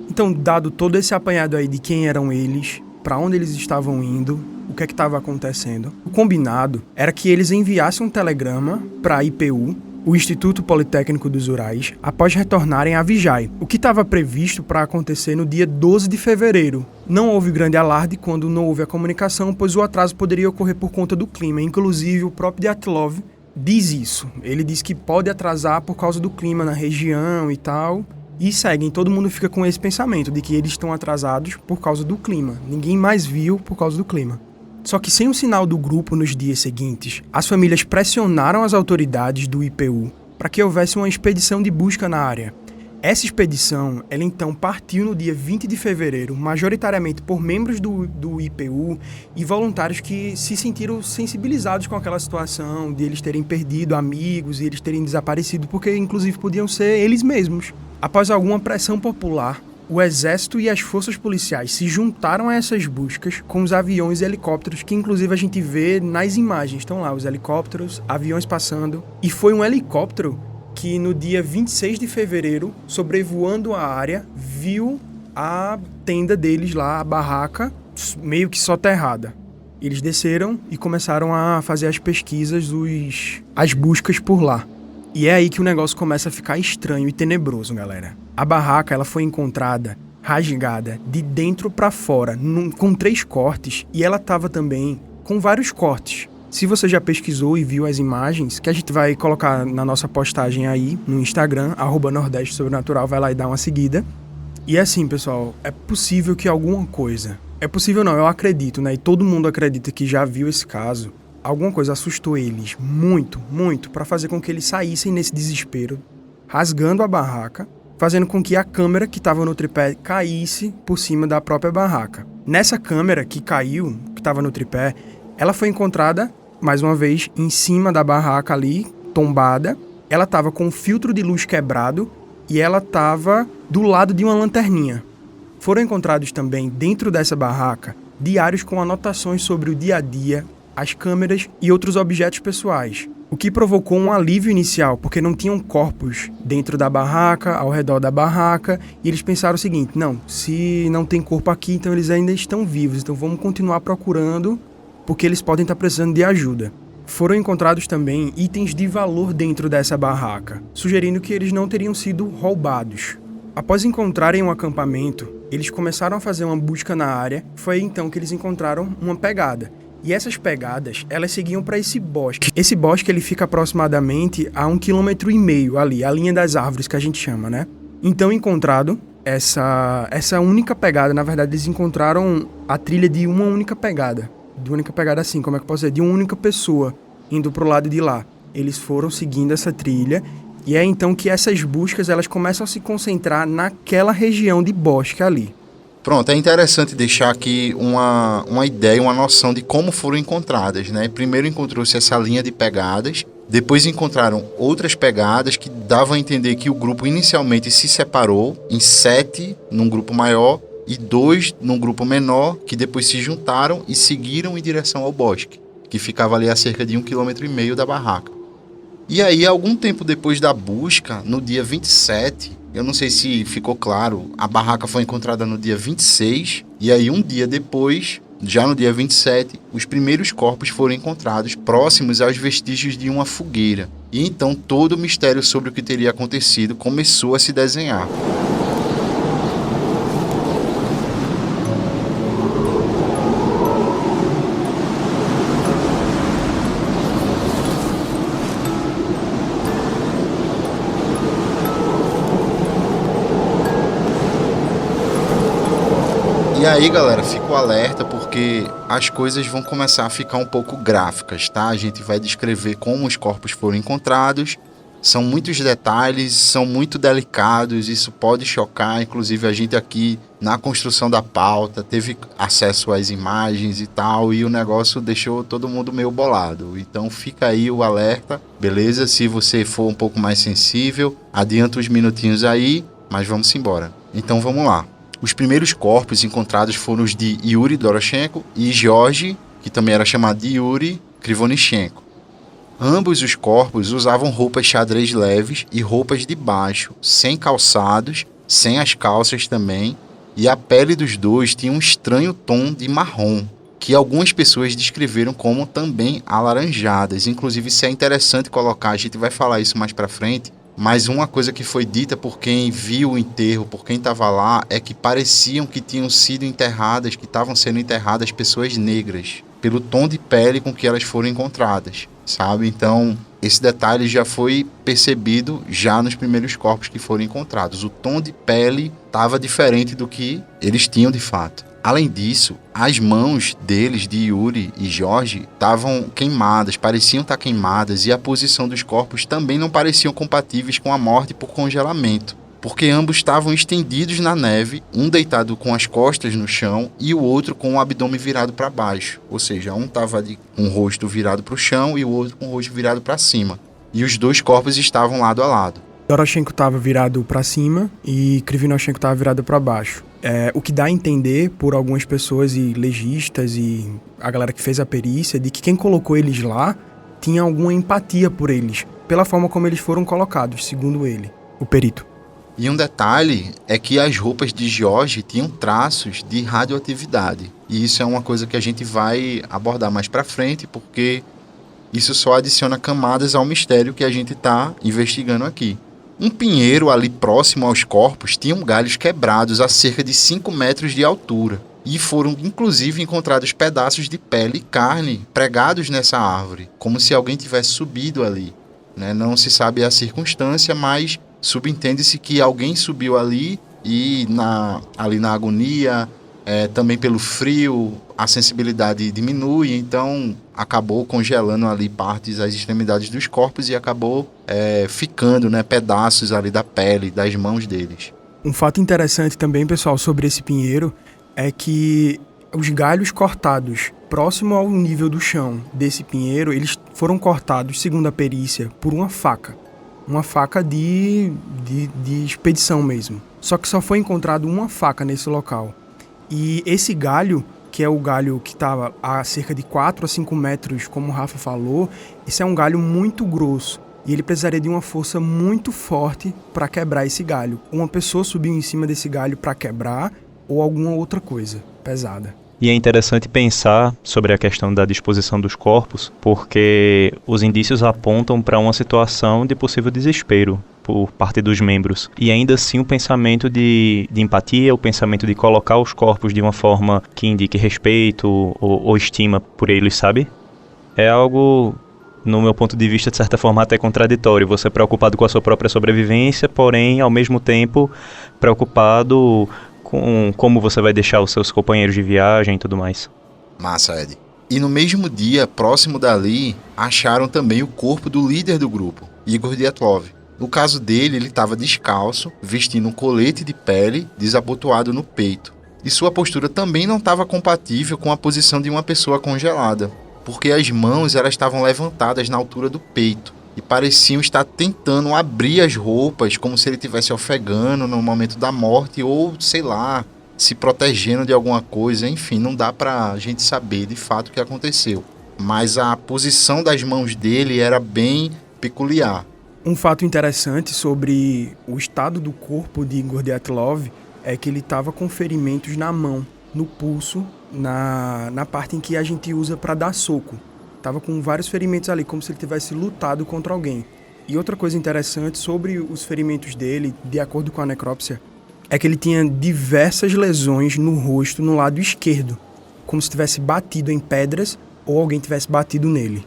Então, dado todo esse apanhado aí de quem eram eles, para onde eles estavam indo, o que estava acontecendo, o combinado era que eles enviassem um telegrama para a IPU, o Instituto Politécnico dos Urais, após retornarem a Vijay, o que estava previsto para acontecer no dia 12 de fevereiro. Não houve grande alarde quando não houve a comunicação, pois o atraso poderia ocorrer por conta do clima. Inclusive, o próprio Dyatlov diz isso. Ele diz que pode atrasar por causa do clima na região e tal. E seguem, todo mundo fica com esse pensamento de que eles estão atrasados por causa do clima. Ninguém mais viu por causa do clima. Só que sem o sinal do grupo nos dias seguintes, as famílias pressionaram as autoridades do IPU para que houvesse uma expedição de busca na área. Essa expedição, ela então partiu no dia 20 de fevereiro, majoritariamente por membros do IPU e voluntários que se sentiram sensibilizados com aquela situação de eles terem perdido amigos e eles terem desaparecido, porque inclusive podiam ser eles mesmos. Após alguma pressão popular, o exército e as forças policiais se juntaram a essas buscas com os aviões e helicópteros que inclusive a gente vê nas imagens. Estão lá os helicópteros, aviões passando. E foi um helicóptero que no dia 26 de fevereiro, sobrevoando a área, viu a tenda deles lá, a barraca, meio que soterrada. Eles desceram e começaram a fazer as pesquisas, as buscas por lá. E é aí que o negócio começa a ficar estranho e tenebroso, galera. A barraca ela foi encontrada, rasgada, de dentro para fora, com 3 cortes, e ela estava também com vários cortes. Se você já pesquisou e viu as imagens, que a gente vai colocar na nossa postagem aí no Instagram, @Nordeste Sobrenatural, vai lá e dá uma seguida. E assim, pessoal, é possível que alguma coisa... É possível não, eu acredito, né? E todo mundo acredita que já viu esse caso. Alguma coisa assustou eles muito, muito, para fazer com que eles saíssem nesse desespero, rasgando a barraca, fazendo com que a câmera que estava no tripé caísse por cima da própria barraca. Nessa câmera que caiu, que estava no tripé, ela foi encontrada, mais uma vez, em cima da barraca ali, tombada. Ela estava com o filtro de luz quebrado e ela estava do lado de uma lanterninha. Foram encontrados também, dentro dessa barraca, diários com anotações sobre o dia a dia, as câmeras e outros objetos pessoais, o que provocou um alívio inicial, porque não tinham corpos dentro da barraca, ao redor da barraca, e eles pensaram o seguinte: não, se não tem corpo aqui, então eles ainda estão vivos, então vamos continuar procurando porque eles podem estar precisando de ajuda. Foram encontrados também itens de valor dentro dessa barraca, sugerindo que eles não teriam sido roubados. Após encontrarem um acampamento, eles começaram a fazer uma busca na área. Foi então que eles encontraram uma pegada. E essas pegadas, elas seguiam para esse bosque. Esse bosque ele fica aproximadamente a 1,5 km ali, a linha das árvores que a gente chama, né? Então, encontrado essa única pegada, na verdade, eles encontraram a trilha de uma única pegada. De única pegada assim, como é que eu posso dizer? De uma única pessoa indo pro lado de lá. Eles foram seguindo essa trilha e é então que essas buscas elas começam a se concentrar naquela região de bosque ali. Pronto, é interessante deixar aqui uma ideia, uma noção de como foram encontradas, né? Primeiro encontrou-se essa linha de pegadas, depois encontraram outras pegadas que davam a entender que o grupo inicialmente se separou em 7 num grupo maior e 2 num grupo menor, que depois se juntaram e seguiram em direção ao bosque, que ficava ali a cerca de 1,5 km da barraca. E aí, algum tempo depois da busca, no dia 27, eu não sei se ficou claro, a barraca foi encontrada no dia 26, e aí um dia depois, já no dia 27, os primeiros corpos foram encontrados próximos aos vestígios de uma fogueira. E então todo o mistério sobre o que teria acontecido começou a se desenhar. E aí, galera, fico alerta porque as coisas vão começar a ficar um pouco gráficas, tá? A gente vai descrever como os corpos foram encontrados. São muitos detalhes, são muito delicados, isso pode chocar. Inclusive, a gente aqui na construção da pauta teve acesso às imagens e tal, e o negócio deixou todo mundo meio bolado. Então, fica aí o alerta, beleza? Se você for um pouco mais sensível, adianta uns minutinhos aí, mas vamos embora. Então, vamos lá. Os primeiros corpos encontrados foram os de Yuri Doroshenko e Georgi, que também era chamado de Yuri Krivonichenko. Ambos os corpos usavam roupas xadrez leves e roupas de baixo, sem calçados, sem as calças também, e a pele dos dois tinha um estranho tom de marrom, que algumas pessoas descreveram como também alaranjadas. Inclusive, isso é interessante colocar, a gente vai falar isso mais pra frente, mas uma coisa que foi dita por quem viu o enterro, por quem estava lá, é que pareciam que tinham sido enterradas, que estavam sendo enterradas pessoas negras, pelo tom de pele com que elas foram encontradas, sabe? Então, esse detalhe já foi percebido já nos primeiros corpos que foram encontrados. O tom de pele estava diferente do que eles tinham de fato. Além disso, as mãos deles, de Yuri e Jorge, estavam queimadas, pareciam estar queimadas, e a posição dos corpos também não pareciam compatíveis com a morte por congelamento, porque ambos estavam estendidos na neve, um deitado com as costas no chão e o outro com o abdômen virado para baixo, ou seja, um estava com o rosto virado para o chão e o outro com o rosto virado para cima, e os dois corpos estavam lado a lado. Doroshenko estava virado para cima e Krivonichenko estava virado para baixo. O que dá a entender por algumas pessoas e legistas e a galera que fez a perícia de que quem colocou eles lá tinha alguma empatia por eles, pela forma como eles foram colocados, segundo ele, o perito. E um detalhe é que as roupas de Jorge tinham traços de radioatividade. E isso é uma coisa que a gente vai abordar mais para frente, porque isso só adiciona camadas ao mistério que a gente está investigando aqui. Um pinheiro ali próximo aos corpos tinha galhos quebrados a cerca de 5 metros de altura. E foram inclusive encontrados pedaços de pele e carne pregados nessa árvore, como se alguém tivesse subido ali, né? Não se sabe a circunstância, mas subentende-se que alguém subiu ali e ali na agonia, também pelo frio, a sensibilidade diminui, então acabou congelando ali partes, as extremidades dos corpos e acabou ficando, né, pedaços ali da pele, das mãos deles. Um fato interessante também, pessoal, sobre esse pinheiro é que os galhos cortados próximo ao nível do chão desse pinheiro, eles foram cortados, segundo a perícia, por uma faca de expedição mesmo. Só que só foi encontrado uma faca nesse local. E esse galho, que é o galho que estava a cerca de 4 a 5 metros, como o Rafa falou, esse é um galho muito grosso. E ele precisaria de uma força muito forte para quebrar esse galho. Uma pessoa subiu em cima desse galho para quebrar ou alguma outra coisa pesada. E é interessante pensar sobre a questão da disposição dos corpos, porque os indícios apontam para uma situação de possível desespero por parte dos membros. E ainda assim o pensamento de empatia, o pensamento de colocar os corpos de uma forma que indique respeito ou estima por eles, sabe? É algo, no meu ponto de vista, de certa forma até contraditório. Você é preocupado com a sua própria sobrevivência, porém, ao mesmo tempo, preocupado com como você vai deixar os seus companheiros de viagem e tudo mais. Massa, Ed. E no mesmo dia, próximo dali, acharam também o corpo do líder do grupo, Igor Dyatlov. No caso dele, ele estava descalço, vestindo um colete de pele desabotoado no peito. E sua postura também não estava compatível com a posição de uma pessoa congelada, porque as mãos elas estavam levantadas na altura do peito e pareciam estar tentando abrir as roupas como se ele estivesse ofegando no momento da morte ou, sei lá, se protegendo de alguma coisa. Enfim, não dá pra gente saber de fato o que aconteceu. Mas a posição das mãos dele era bem peculiar. Um fato interessante sobre o estado do corpo de Igor Dyatlov é que ele estava com ferimentos na mão, no pulso, na parte em que a gente usa para dar soco. Tava com vários ferimentos ali, como se ele tivesse lutado contra alguém. E outra coisa interessante sobre os ferimentos dele, de acordo com a necrópsia, é que ele tinha diversas lesões no rosto, no lado esquerdo, como se tivesse batido em pedras ou alguém tivesse batido nele.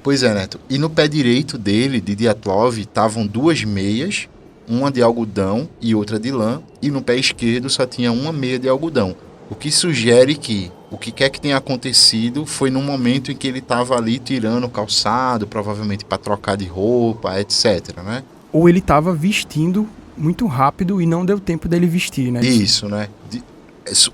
Pois é, Neto. E no pé direito dele, de Dyatlov, estavam 2 meias, uma de algodão e outra de lã, e no pé esquerdo só tinha uma meia de algodão. O que sugere que o que quer que tenha acontecido foi no momento em que ele estava ali tirando o calçado, provavelmente para trocar de roupa, etc, né? Ou ele estava vestindo muito rápido e não deu tempo dele vestir, né? Isso, né?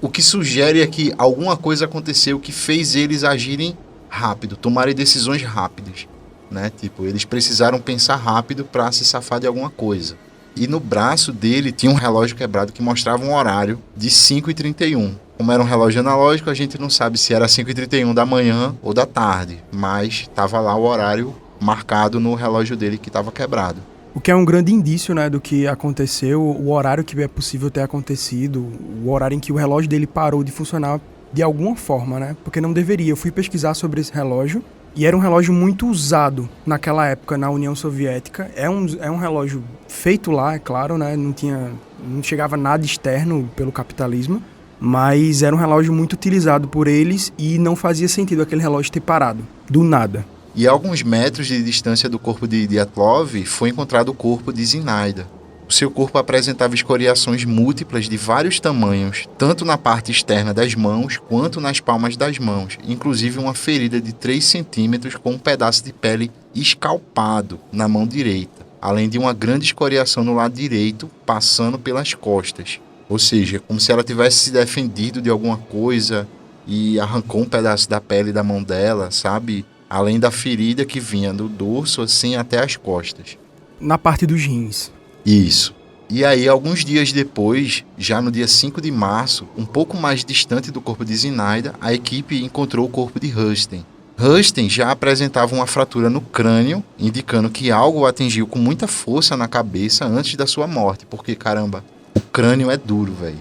O que sugere é que alguma coisa aconteceu que fez eles agirem rápido, tomarem decisões rápidas, né? Tipo, eles precisaram pensar rápido para se safar de alguma coisa. E no braço dele tinha um relógio quebrado que mostrava um horário de 5h31. Como era um relógio analógico, a gente não sabe se era 5h31 da manhã ou da tarde, mas estava lá o horário marcado no relógio dele que estava quebrado. O que é um grande indício, né, do que aconteceu, o horário que é possível ter acontecido, o horário em que o relógio dele parou de funcionar de alguma forma, né? Porque não deveria. Eu fui pesquisar sobre esse relógio e era um relógio muito usado naquela época na União Soviética. É um relógio feito lá, é claro, né? Não chegava nada externo pelo capitalismo, mas era um relógio muito utilizado por eles e não fazia sentido aquele relógio ter parado, do nada. E a alguns metros de distância do corpo de Dyatlov foi encontrado o corpo de Zinaida. O seu corpo apresentava escoriações múltiplas de vários tamanhos, tanto na parte externa das mãos quanto nas palmas das mãos, inclusive uma ferida de 3 centímetros com um pedaço de pele escalpado na mão direita, além de uma grande escoriação no lado direito, passando pelas costas. Ou seja, como se ela tivesse se defendido de alguma coisa e arrancou um pedaço da pele da mão dela, sabe? Além da ferida que vinha do dorso assim até as costas. Na parte dos rins. Isso. E aí, alguns dias depois, já no dia 5 de março, um pouco mais distante do corpo de Zinaida, a equipe encontrou o corpo de Rustem. Rustem já apresentava uma fratura no crânio, indicando que algo o atingiu com muita força na cabeça antes da sua morte. Porque, caramba, o crânio é duro, velho.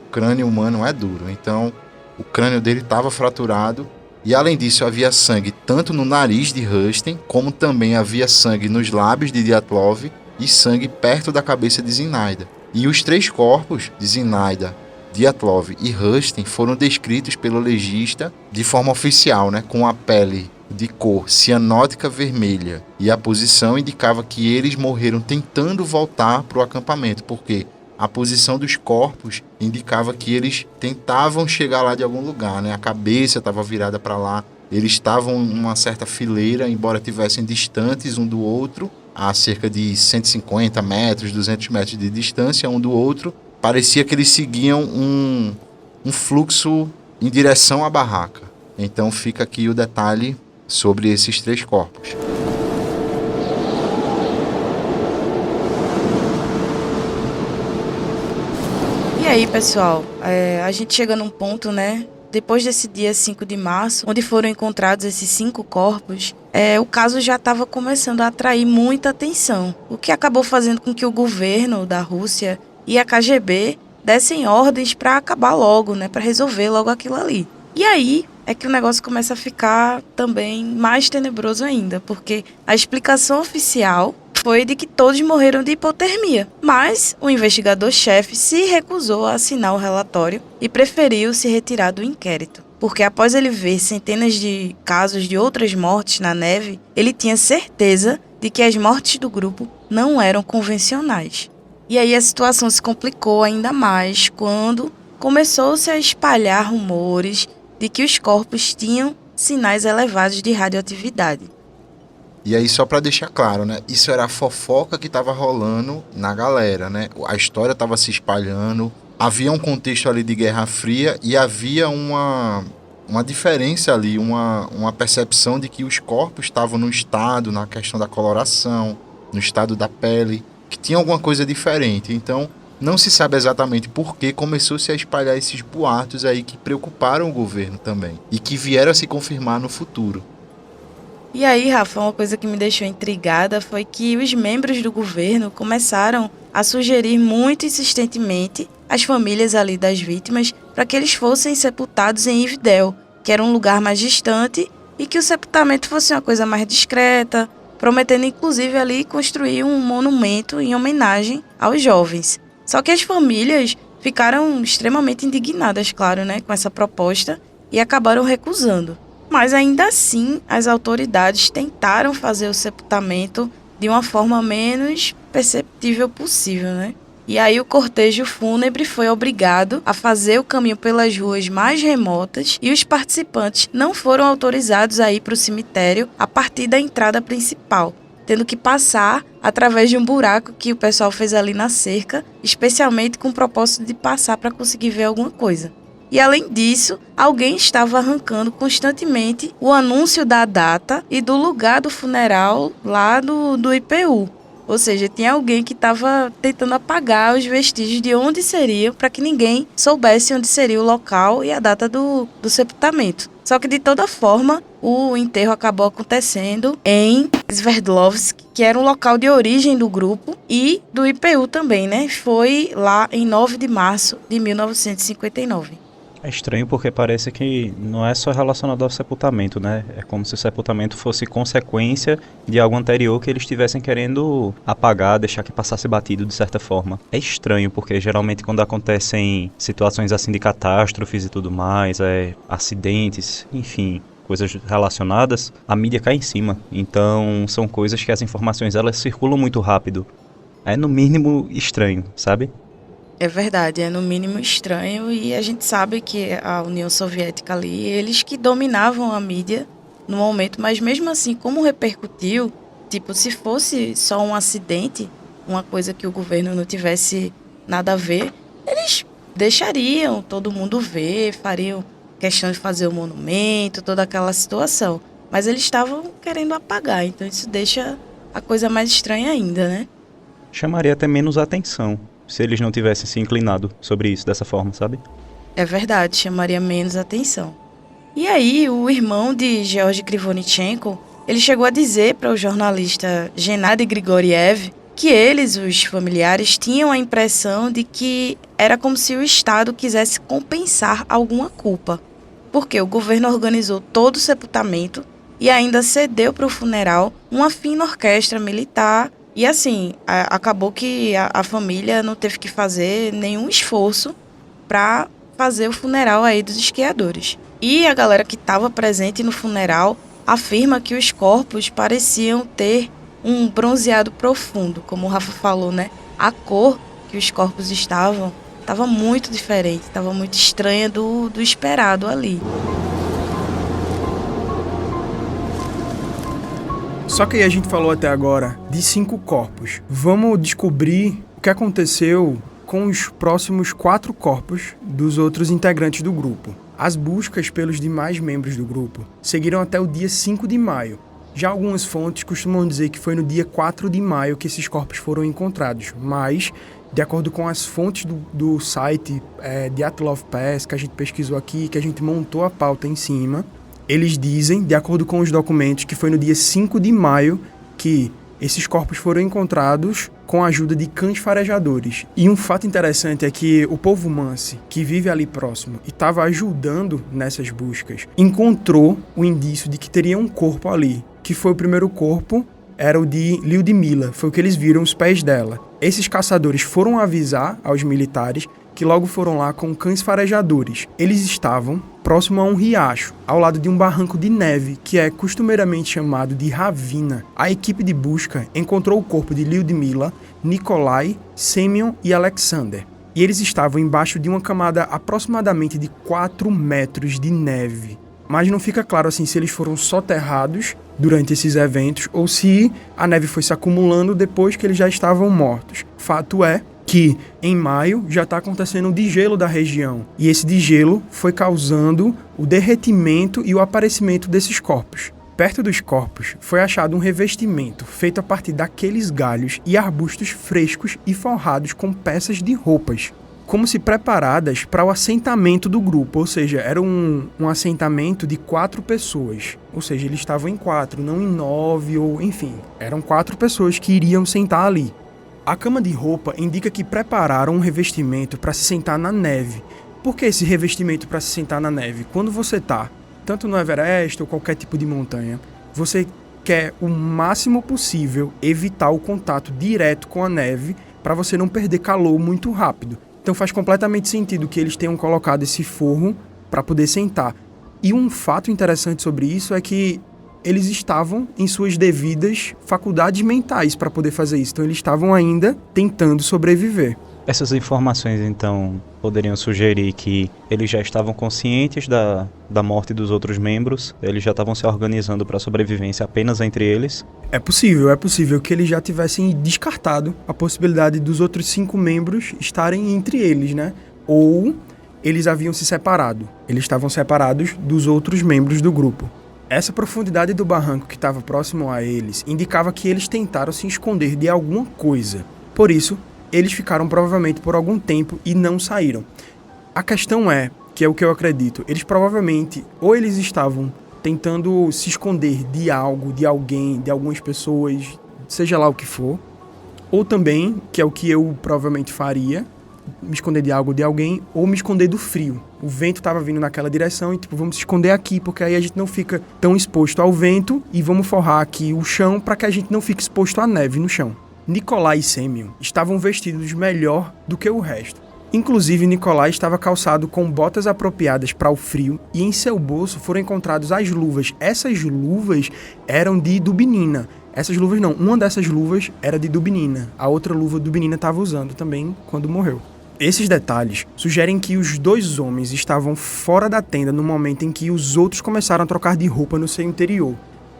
O crânio humano é duro. Então, o crânio dele estava fraturado. E além disso, havia sangue tanto no nariz de Rustem, como também havia sangue nos lábios de Dyatlov e sangue perto da cabeça de Zinaida. E os 3 corpos de Zinaida, Dyatlov e Rustem foram descritos pelo legista de forma oficial, né, com a pele de cor cianótica vermelha. E a posição indicava que eles morreram tentando voltar para o acampamento, porque a posição dos corpos indicava que eles tentavam chegar lá de algum lugar, né? A cabeça estava virada para lá, eles estavam em uma certa fileira, embora estivessem distantes um do outro, a cerca de 150 metros, 200 metros de distância um do outro. Parecia que eles seguiam um fluxo em direção à barraca. Então fica aqui o detalhe sobre esses 3 corpos. E aí, pessoal, a gente chega num ponto, né? Depois desse dia 5 de março, onde foram encontrados esses 5 corpos, o caso já estava começando a atrair muita atenção, o que acabou fazendo com que o governo da Rússia e a KGB dessem ordens para acabar logo, né? Para resolver logo aquilo ali. E aí é que o negócio começa a ficar também mais tenebroso ainda, porque a explicação oficial foi de que todos morreram de hipotermia. Mas o investigador-chefe se recusou a assinar o relatório e preferiu se retirar do inquérito. Porque após ele ver centenas de casos de outras mortes na neve, ele tinha certeza de que as mortes do grupo não eram convencionais. E aí a situação se complicou ainda mais quando começou-se a espalhar rumores de que os corpos tinham sinais elevados de radioatividade. E aí, só para deixar claro, né? Isso era a fofoca que estava rolando na galera, né? A história estava se espalhando, havia um contexto ali de Guerra Fria e havia uma diferença ali, uma percepção de que os corpos estavam no estado, na questão da coloração, no estado da pele, que tinha alguma coisa diferente. Então, não se sabe exatamente por que começou-se a espalhar esses boatos aí que preocuparam o governo também e que vieram a se confirmar no futuro. E aí, Rafa, uma coisa que me deixou intrigada foi que os membros do governo começaram a sugerir muito insistentemente às famílias ali das vítimas para que eles fossem sepultados em Ividel, que era um lugar mais distante e que o sepultamento fosse uma coisa mais discreta, prometendo inclusive ali construir um monumento em homenagem aos jovens. Só que as famílias ficaram extremamente indignadas, claro, né, com essa proposta e acabaram recusando. Mas ainda assim, as autoridades tentaram fazer o sepultamento de uma forma menos perceptível possível, né? E aí o cortejo fúnebre foi obrigado a fazer o caminho pelas ruas mais remotas e os participantes não foram autorizados a ir para o cemitério a partir da entrada principal, tendo que passar através de um buraco que o pessoal fez ali na cerca, especialmente com o propósito de passar para conseguir ver alguma coisa. E além disso, alguém estava arrancando constantemente o anúncio da data e do lugar do funeral lá do IPU. Ou seja, tinha alguém que estava tentando apagar os vestígios de onde seria, para que ninguém soubesse onde seria o local e a data do sepultamento. Só que, de toda forma, o enterro acabou acontecendo em Sverdlovsk, que era um local de origem do grupo e do IPU também, né? Foi lá em 9 de março de 1959. É estranho porque parece que não é só relacionado ao sepultamento, né? É como se o sepultamento fosse consequência de algo anterior que eles estivessem querendo apagar, deixar que passasse batido de certa forma. É estranho porque geralmente quando acontecem situações assim de catástrofes e tudo mais, acidentes, enfim, coisas relacionadas, a mídia cai em cima. Então são coisas que as informações elas circulam muito rápido. É no mínimo estranho, sabe? É verdade, é no mínimo estranho e a gente sabe que a União Soviética ali, eles que dominavam a mídia no momento, mas mesmo assim, como repercutiu, tipo, se fosse só um acidente, uma coisa que o governo não tivesse nada a ver, eles deixariam todo mundo ver, fariam questão de fazer o monumento, toda aquela situação. Mas eles estavam querendo apagar, então isso deixa a coisa mais estranha ainda, né? Chamaria até menos atenção se eles não tivessem se inclinado sobre isso dessa forma, sabe? É verdade, chamaria menos atenção. E aí, o irmão de Georgy Krivonischenko, ele chegou a dizer para o jornalista Gennady Grigoriev que eles, os familiares, tinham a impressão de que era como se o Estado quisesse compensar alguma culpa, porque o governo organizou todo o sepultamento e ainda cedeu para o funeral uma fina orquestra militar. E assim, acabou que a família não teve que fazer nenhum esforço para fazer o funeral aí dos esquiadores. E a galera que estava presente no funeral afirma que os corpos pareciam ter um bronzeado profundo, como o Rafa falou, né? A cor que os corpos estava muito diferente, estava muito estranha do esperado ali. Só que aí a gente falou até agora de 5 corpos. Vamos descobrir o que aconteceu com os próximos 4 corpos dos outros integrantes do grupo. As buscas pelos demais membros do grupo seguiram até o dia 5 de maio. Já algumas fontes costumam dizer que foi no dia 4 de maio que esses corpos foram encontrados, mas, de acordo com as fontes do site Dyatlov Pass, que a gente pesquisou aqui, que a gente montou a pauta em cima, eles dizem, de acordo com os documentos, que foi no dia 5 de maio que esses corpos foram encontrados com a ajuda de cães farejadores. E um fato interessante é que o povo Mansi, que vive ali próximo e estava ajudando nessas buscas, encontrou o indício de que teria um corpo ali, que foi o primeiro corpo, era o de Lyudmila, foi o que eles viram, os pés dela. Esses caçadores foram avisar aos militares, que logo foram lá com cães farejadores. Eles estavam próximo a um riacho, ao lado de um barranco de neve, que é costumeiramente chamado de ravina. A equipe de busca encontrou o corpo de Lyudmila, Nikolai, Semyon e Alexander. E eles estavam embaixo de uma camada aproximadamente de 4 metros de neve. Mas não fica claro assim se eles foram soterrados durante esses eventos ou se a neve foi se acumulando depois que eles já estavam mortos. Fato é que em maio já está acontecendo o degelo da região, e esse degelo foi causando o derretimento e o aparecimento desses corpos. Perto dos corpos foi achado um revestimento feito a partir daqueles galhos e arbustos frescos e forrados com peças de roupas, como se preparadas para o assentamento do grupo, ou seja, era um assentamento de 4 pessoas, ou seja, eles estavam em 4, não em 9, ou enfim, eram 4 pessoas que iriam sentar ali. A cama de roupa indica que prepararam um revestimento para se sentar na neve. Por que esse revestimento para se sentar na neve? Quando você está, tanto no Everest ou qualquer tipo de montanha, você quer o máximo possível evitar o contato direto com a neve para você não perder calor muito rápido. Então faz completamente sentido que eles tenham colocado esse forro para poder sentar. E um fato interessante sobre isso é que eles estavam em suas devidas faculdades mentais para poder fazer isso. Então eles estavam ainda tentando sobreviver. Essas informações, então, poderiam sugerir que eles já estavam conscientes da morte dos outros membros, eles já estavam se organizando para a sobrevivência apenas entre eles? É possível que eles já tivessem descartado a possibilidade dos outros 5 membros estarem entre eles, né? Ou eles haviam se separado. Eles estavam separados dos outros membros do grupo. Essa profundidade do barranco que estava próximo a eles indicava que eles tentaram se esconder de alguma coisa. Por isso, eles ficaram provavelmente por algum tempo e não saíram. A questão é, que é o que eu acredito, eles provavelmente, ou eles estavam tentando se esconder de algo, de alguém, de algumas pessoas, seja lá o que for, ou também, que é o que eu provavelmente faria, me esconder de algo, de alguém, ou me esconder do frio. O vento estava vindo naquela direção e tipo, vamos se esconder aqui, porque aí a gente não fica tão exposto ao vento e vamos forrar aqui o chão para que a gente não fique exposto à neve no chão. Nikolai e Semyon estavam vestidos melhor do que o resto. Inclusive, Nikolai estava calçado com botas apropriadas para o frio e em seu bolso foram encontradas as luvas. Essas luvas eram de Dubnina. Essas luvas não, uma dessas luvas era de Dubnina. A outra luva Dubnina estava usando também quando morreu. Esses detalhes sugerem que os 2 homens estavam fora da tenda no momento em que os outros começaram a trocar de roupa no seu interior.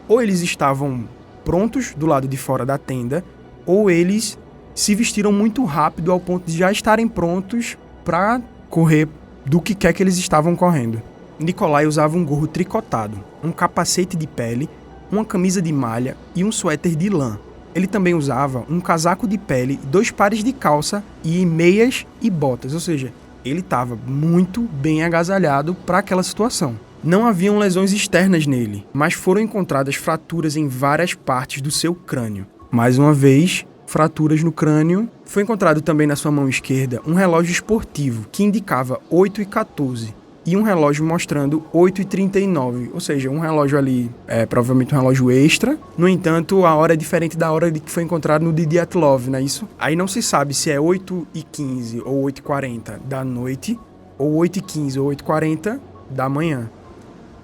Ou eles estavam prontos do lado de fora da tenda, ou eles se vestiram muito rápido ao ponto de já estarem prontos para correr do que quer que eles estavam correndo. Nikolai usava um gorro tricotado, um capacete de pele, uma camisa de malha e um suéter de lã. Ele também usava um casaco de pele, 2 pares de calça e meias e botas, ou seja, ele estava muito bem agasalhado para aquela situação. Não haviam lesões externas nele, mas foram encontradas fraturas em várias partes do seu crânio. Mais uma vez, fraturas no crânio. Foi encontrado também na sua mão esquerda um relógio esportivo que indicava 8h14 e um relógio mostrando 8h39, ou seja, um relógio ali, provavelmente um relógio extra. No entanto, a hora é diferente da hora de que foi encontrado no Dyatlov, não é isso? Aí não se sabe se é 8h15 ou 8h40 da noite, ou 8h15 ou 8h40 da manhã.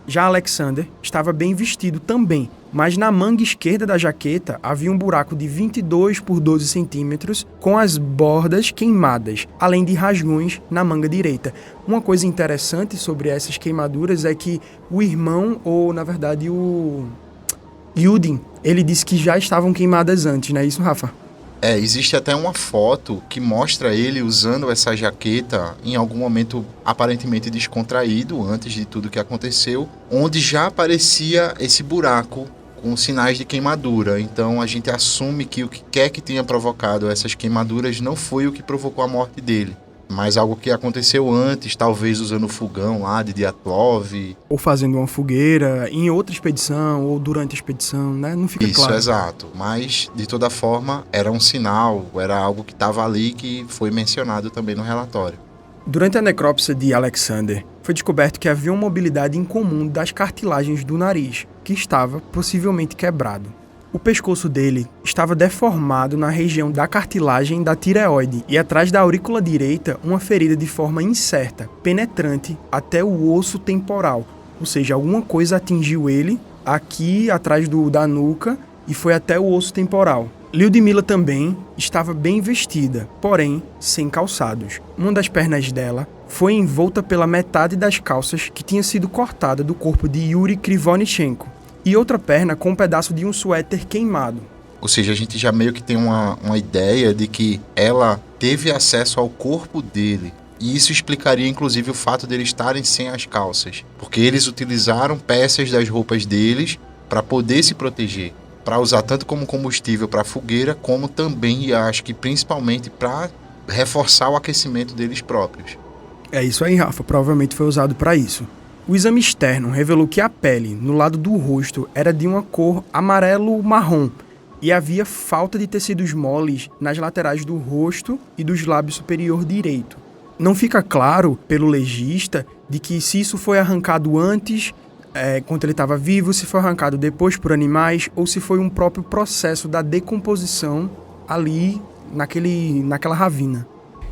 Já Alexander estava bem vestido também, mas na manga esquerda da jaqueta havia um buraco de 22 por 12 centímetros com as bordas queimadas, além de rasgões na manga direita. Uma coisa interessante sobre essas queimaduras é que o irmão, ou na verdade o Yudin, ele disse que já estavam queimadas antes, não é isso, Rafa? Existe até uma foto que mostra ele usando essa jaqueta em algum momento aparentemente descontraído, antes de tudo que aconteceu, onde já aparecia esse buraco com sinais de queimadura. Então a gente assume que o que quer que tenha provocado essas queimaduras não foi o que provocou a morte dele. mas algo que aconteceu antes, talvez usando o fogão lá de Dyatlov. Ou fazendo uma fogueira em outra expedição, ou durante a expedição, né? Não fica Isso, claro. exato. Mas, de toda forma, era um sinal, era algo que estava ali que foi mencionado também no relatório. Durante a necrópsia de Alexander, foi descoberto que havia uma mobilidade incomum das cartilagens do nariz, que estava possivelmente quebrado. O pescoço dele estava deformado na região da cartilagem da tireoide e atrás da aurícula direita uma ferida de forma incerta, penetrante até o osso temporal, ou seja, alguma coisa atingiu ele aqui atrás da nuca e foi até o osso temporal. Lyudmila também estava bem vestida, porém sem calçados. Uma das pernas dela foi envolta pela metade das calças que tinha sido cortada do corpo de Yuri Krivonichenko, e outra perna com um pedaço de um suéter queimado. Ou seja, a gente já meio que tem uma ideia de que ela teve acesso ao corpo dele. E isso explicaria, inclusive, o fato de eles estarem sem as calças. Porque eles utilizaram peças das roupas deles para poder se proteger. Para usar tanto como combustível para a fogueira, como também, e acho que principalmente, para reforçar o aquecimento deles próprios. É isso aí, Rafa. Provavelmente foi usado para isso. O exame externo revelou que a pele, no lado do rosto, era de uma cor amarelo-marrom e havia falta de tecidos moles nas laterais do rosto e dos lábios superior direito. Não fica claro, pelo legista, de que se isso foi arrancado antes, quando ele estava vivo, se foi arrancado depois por animais ou se foi um próprio processo da decomposição ali naquela ravina.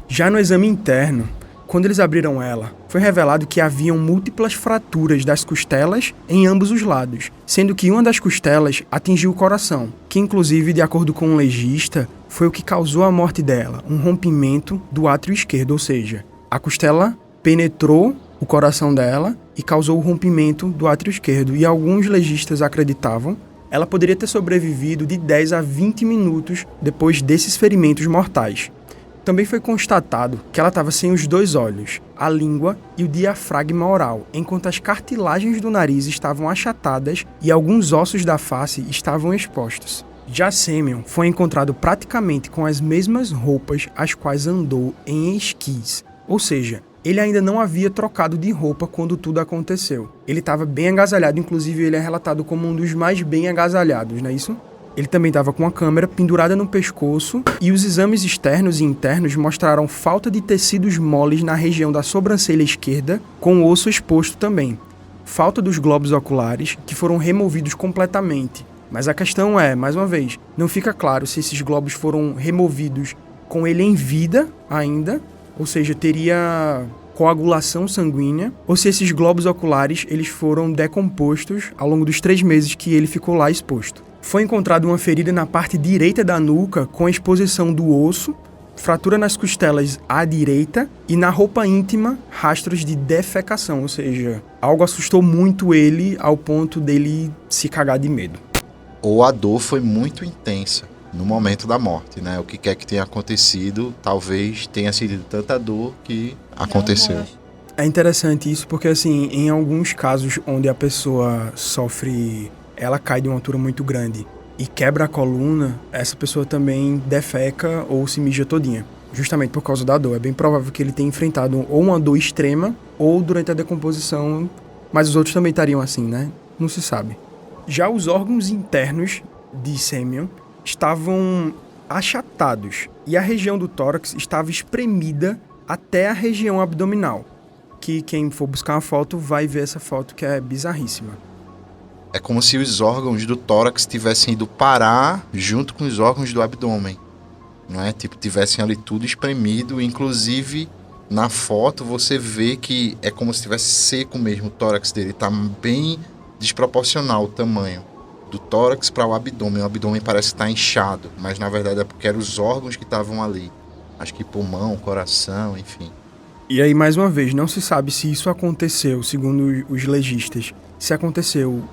Já no exame interno, quando eles abriram ela, foi revelado que haviam múltiplas fraturas das costelas em ambos os lados, sendo que uma das costelas atingiu o coração, que inclusive, de acordo com um legista, foi o que causou a morte dela, um rompimento do átrio esquerdo, ou seja, a costela penetrou o coração dela e causou o rompimento do átrio esquerdo, e alguns legistas acreditavam ela poderia ter sobrevivido de 10 a 20 minutos depois desses ferimentos mortais. Também foi constatado que ela estava sem os dois olhos, a língua e o diafragma oral, enquanto as cartilagens do nariz estavam achatadas e alguns ossos da face estavam expostos. Já Semyon foi encontrado praticamente com as mesmas roupas as quais andou em esquis, ou seja, ele ainda não havia trocado de roupa quando tudo aconteceu. Ele estava bem agasalhado, inclusive ele é relatado como um dos mais bem agasalhados, não é isso? Ele também estava com a câmera pendurada no pescoço e os exames externos e internos mostraram falta de tecidos moles na região da sobrancelha esquerda, com o osso exposto também. Falta dos globos oculares, que foram removidos completamente. Mas a questão é, mais uma vez, não fica claro se esses globos foram removidos com ele em vida ainda, ou seja, teria coagulação sanguínea, ou se esses globos oculares eles foram decompostos ao longo dos 3 meses que ele ficou lá exposto. Foi encontrada uma ferida na parte direita da nuca com exposição do osso, fratura nas costelas à direita e na roupa íntima, rastros de defecação, ou seja, algo assustou muito ele ao ponto dele se cagar de medo. Ou a dor foi muito intensa no momento da morte, né? O que quer que tenha acontecido, talvez tenha sido tanta dor que aconteceu. É interessante isso porque, assim, em alguns casos onde a pessoa sofre, ela cai de uma altura muito grande e quebra a coluna, essa pessoa também defeca ou se mija todinha, justamente por causa da dor. É bem provável que ele tenha enfrentado ou uma dor extrema ou durante a decomposição, mas os outros também estariam assim, né? Não se sabe. Já os órgãos internos de Semyon estavam achatados e a região do tórax estava espremida até a região abdominal, que quem for buscar uma foto vai ver essa foto que é bizarríssima. É como se os órgãos do tórax tivessem ido parar junto com os órgãos do abdômen, não é? Tipo, tivessem ali tudo espremido, inclusive na foto você vê que é como se tivesse seco mesmo o tórax dele, tá bem desproporcional o tamanho do tórax para o abdômen parece estar inchado, mas na verdade é porque eram os órgãos que estavam ali, acho que pulmão, coração, enfim. E aí, mais uma vez, não se sabe se isso aconteceu, segundo os legistas, se aconteceu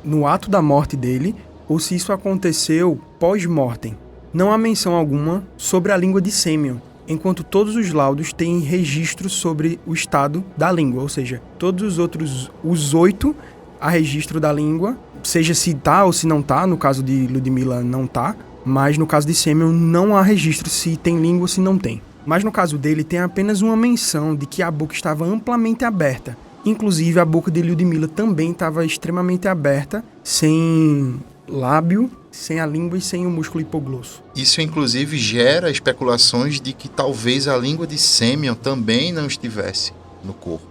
no ato da morte dele ou se isso aconteceu pós-mortem. Não há menção alguma sobre a língua de Semyon, enquanto todos os laudos têm registro sobre o estado da língua, ou seja, todos os outros, os 8, há registro da língua, seja se tá ou se não tá, no caso de Lyudmila não tá, mas no caso de Semyon não há registro se tem língua ou se não tem. Mas no caso dele tem apenas uma menção de que a boca estava amplamente aberta. Inclusive a boca de Lyudmila também estava extremamente aberta, sem lábio, sem a língua e sem o músculo hipoglosso. Isso, inclusive, gera especulações de que talvez a língua de Sêmion também não estivesse no corpo.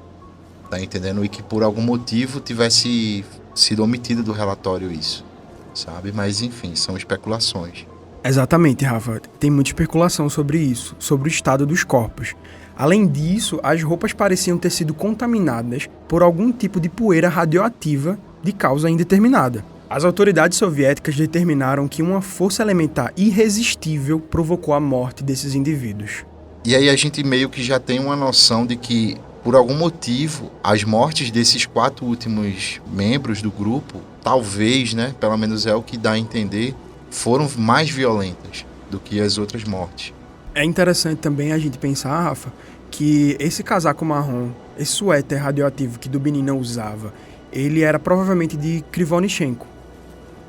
Tá entendendo? E que por algum motivo tivesse sido omitido do relatório isso, sabe? Mas, enfim, são especulações. Exatamente, Rafa. Tem muita especulação sobre isso, sobre o estado dos corpos. Além disso, as roupas pareciam ter sido contaminadas por algum tipo de poeira radioativa de causa indeterminada. As autoridades soviéticas determinaram que uma força elementar irresistível provocou a morte desses indivíduos. E aí a gente meio que já tem uma noção de que, por algum motivo, as mortes desses 4 últimos membros do grupo, talvez, né, pelo menos é o que dá a entender, foram mais violentas do que as outras mortes. É interessante também a gente pensar, Rafa, que esse casaco marrom, esse suéter radioativo que Dubinina usava, ele era provavelmente de Krivonichenko,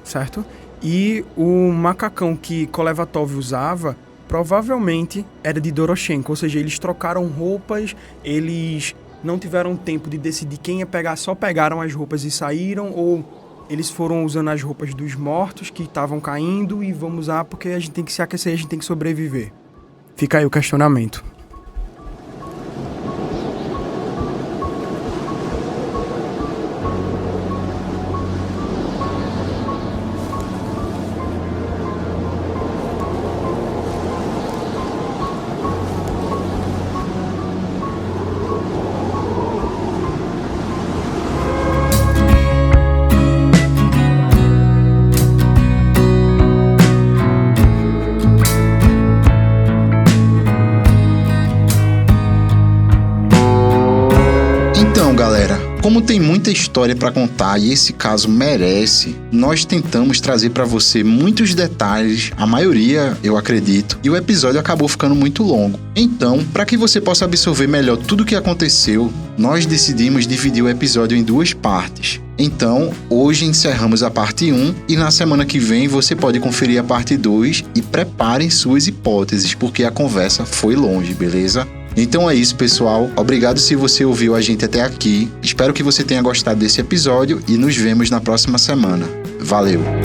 certo? E o macacão que Kolevatov usava provavelmente era de Doroshenko, ou seja, eles trocaram roupas, eles não tiveram tempo de decidir quem ia pegar, só pegaram as roupas e saíram, ou eles foram usando as roupas dos mortos que estavam caindo e vamos usar porque a gente tem que se aquecer, a gente tem que sobreviver. Fica aí o questionamento. Como tem muita história para contar e esse caso merece, nós tentamos trazer para você muitos detalhes, a maioria, eu acredito, e o episódio acabou ficando muito longo. Então, para que você possa absorver melhor tudo o que aconteceu, nós decidimos dividir o episódio em 2 partes. Então, hoje encerramos a parte 1 e na semana que vem você pode conferir a parte 2 e preparem suas hipóteses, porque a conversa foi longe, beleza? Então é isso, pessoal. Obrigado se você ouviu a gente até aqui. Espero que você tenha gostado desse episódio e nos vemos na próxima semana. Valeu!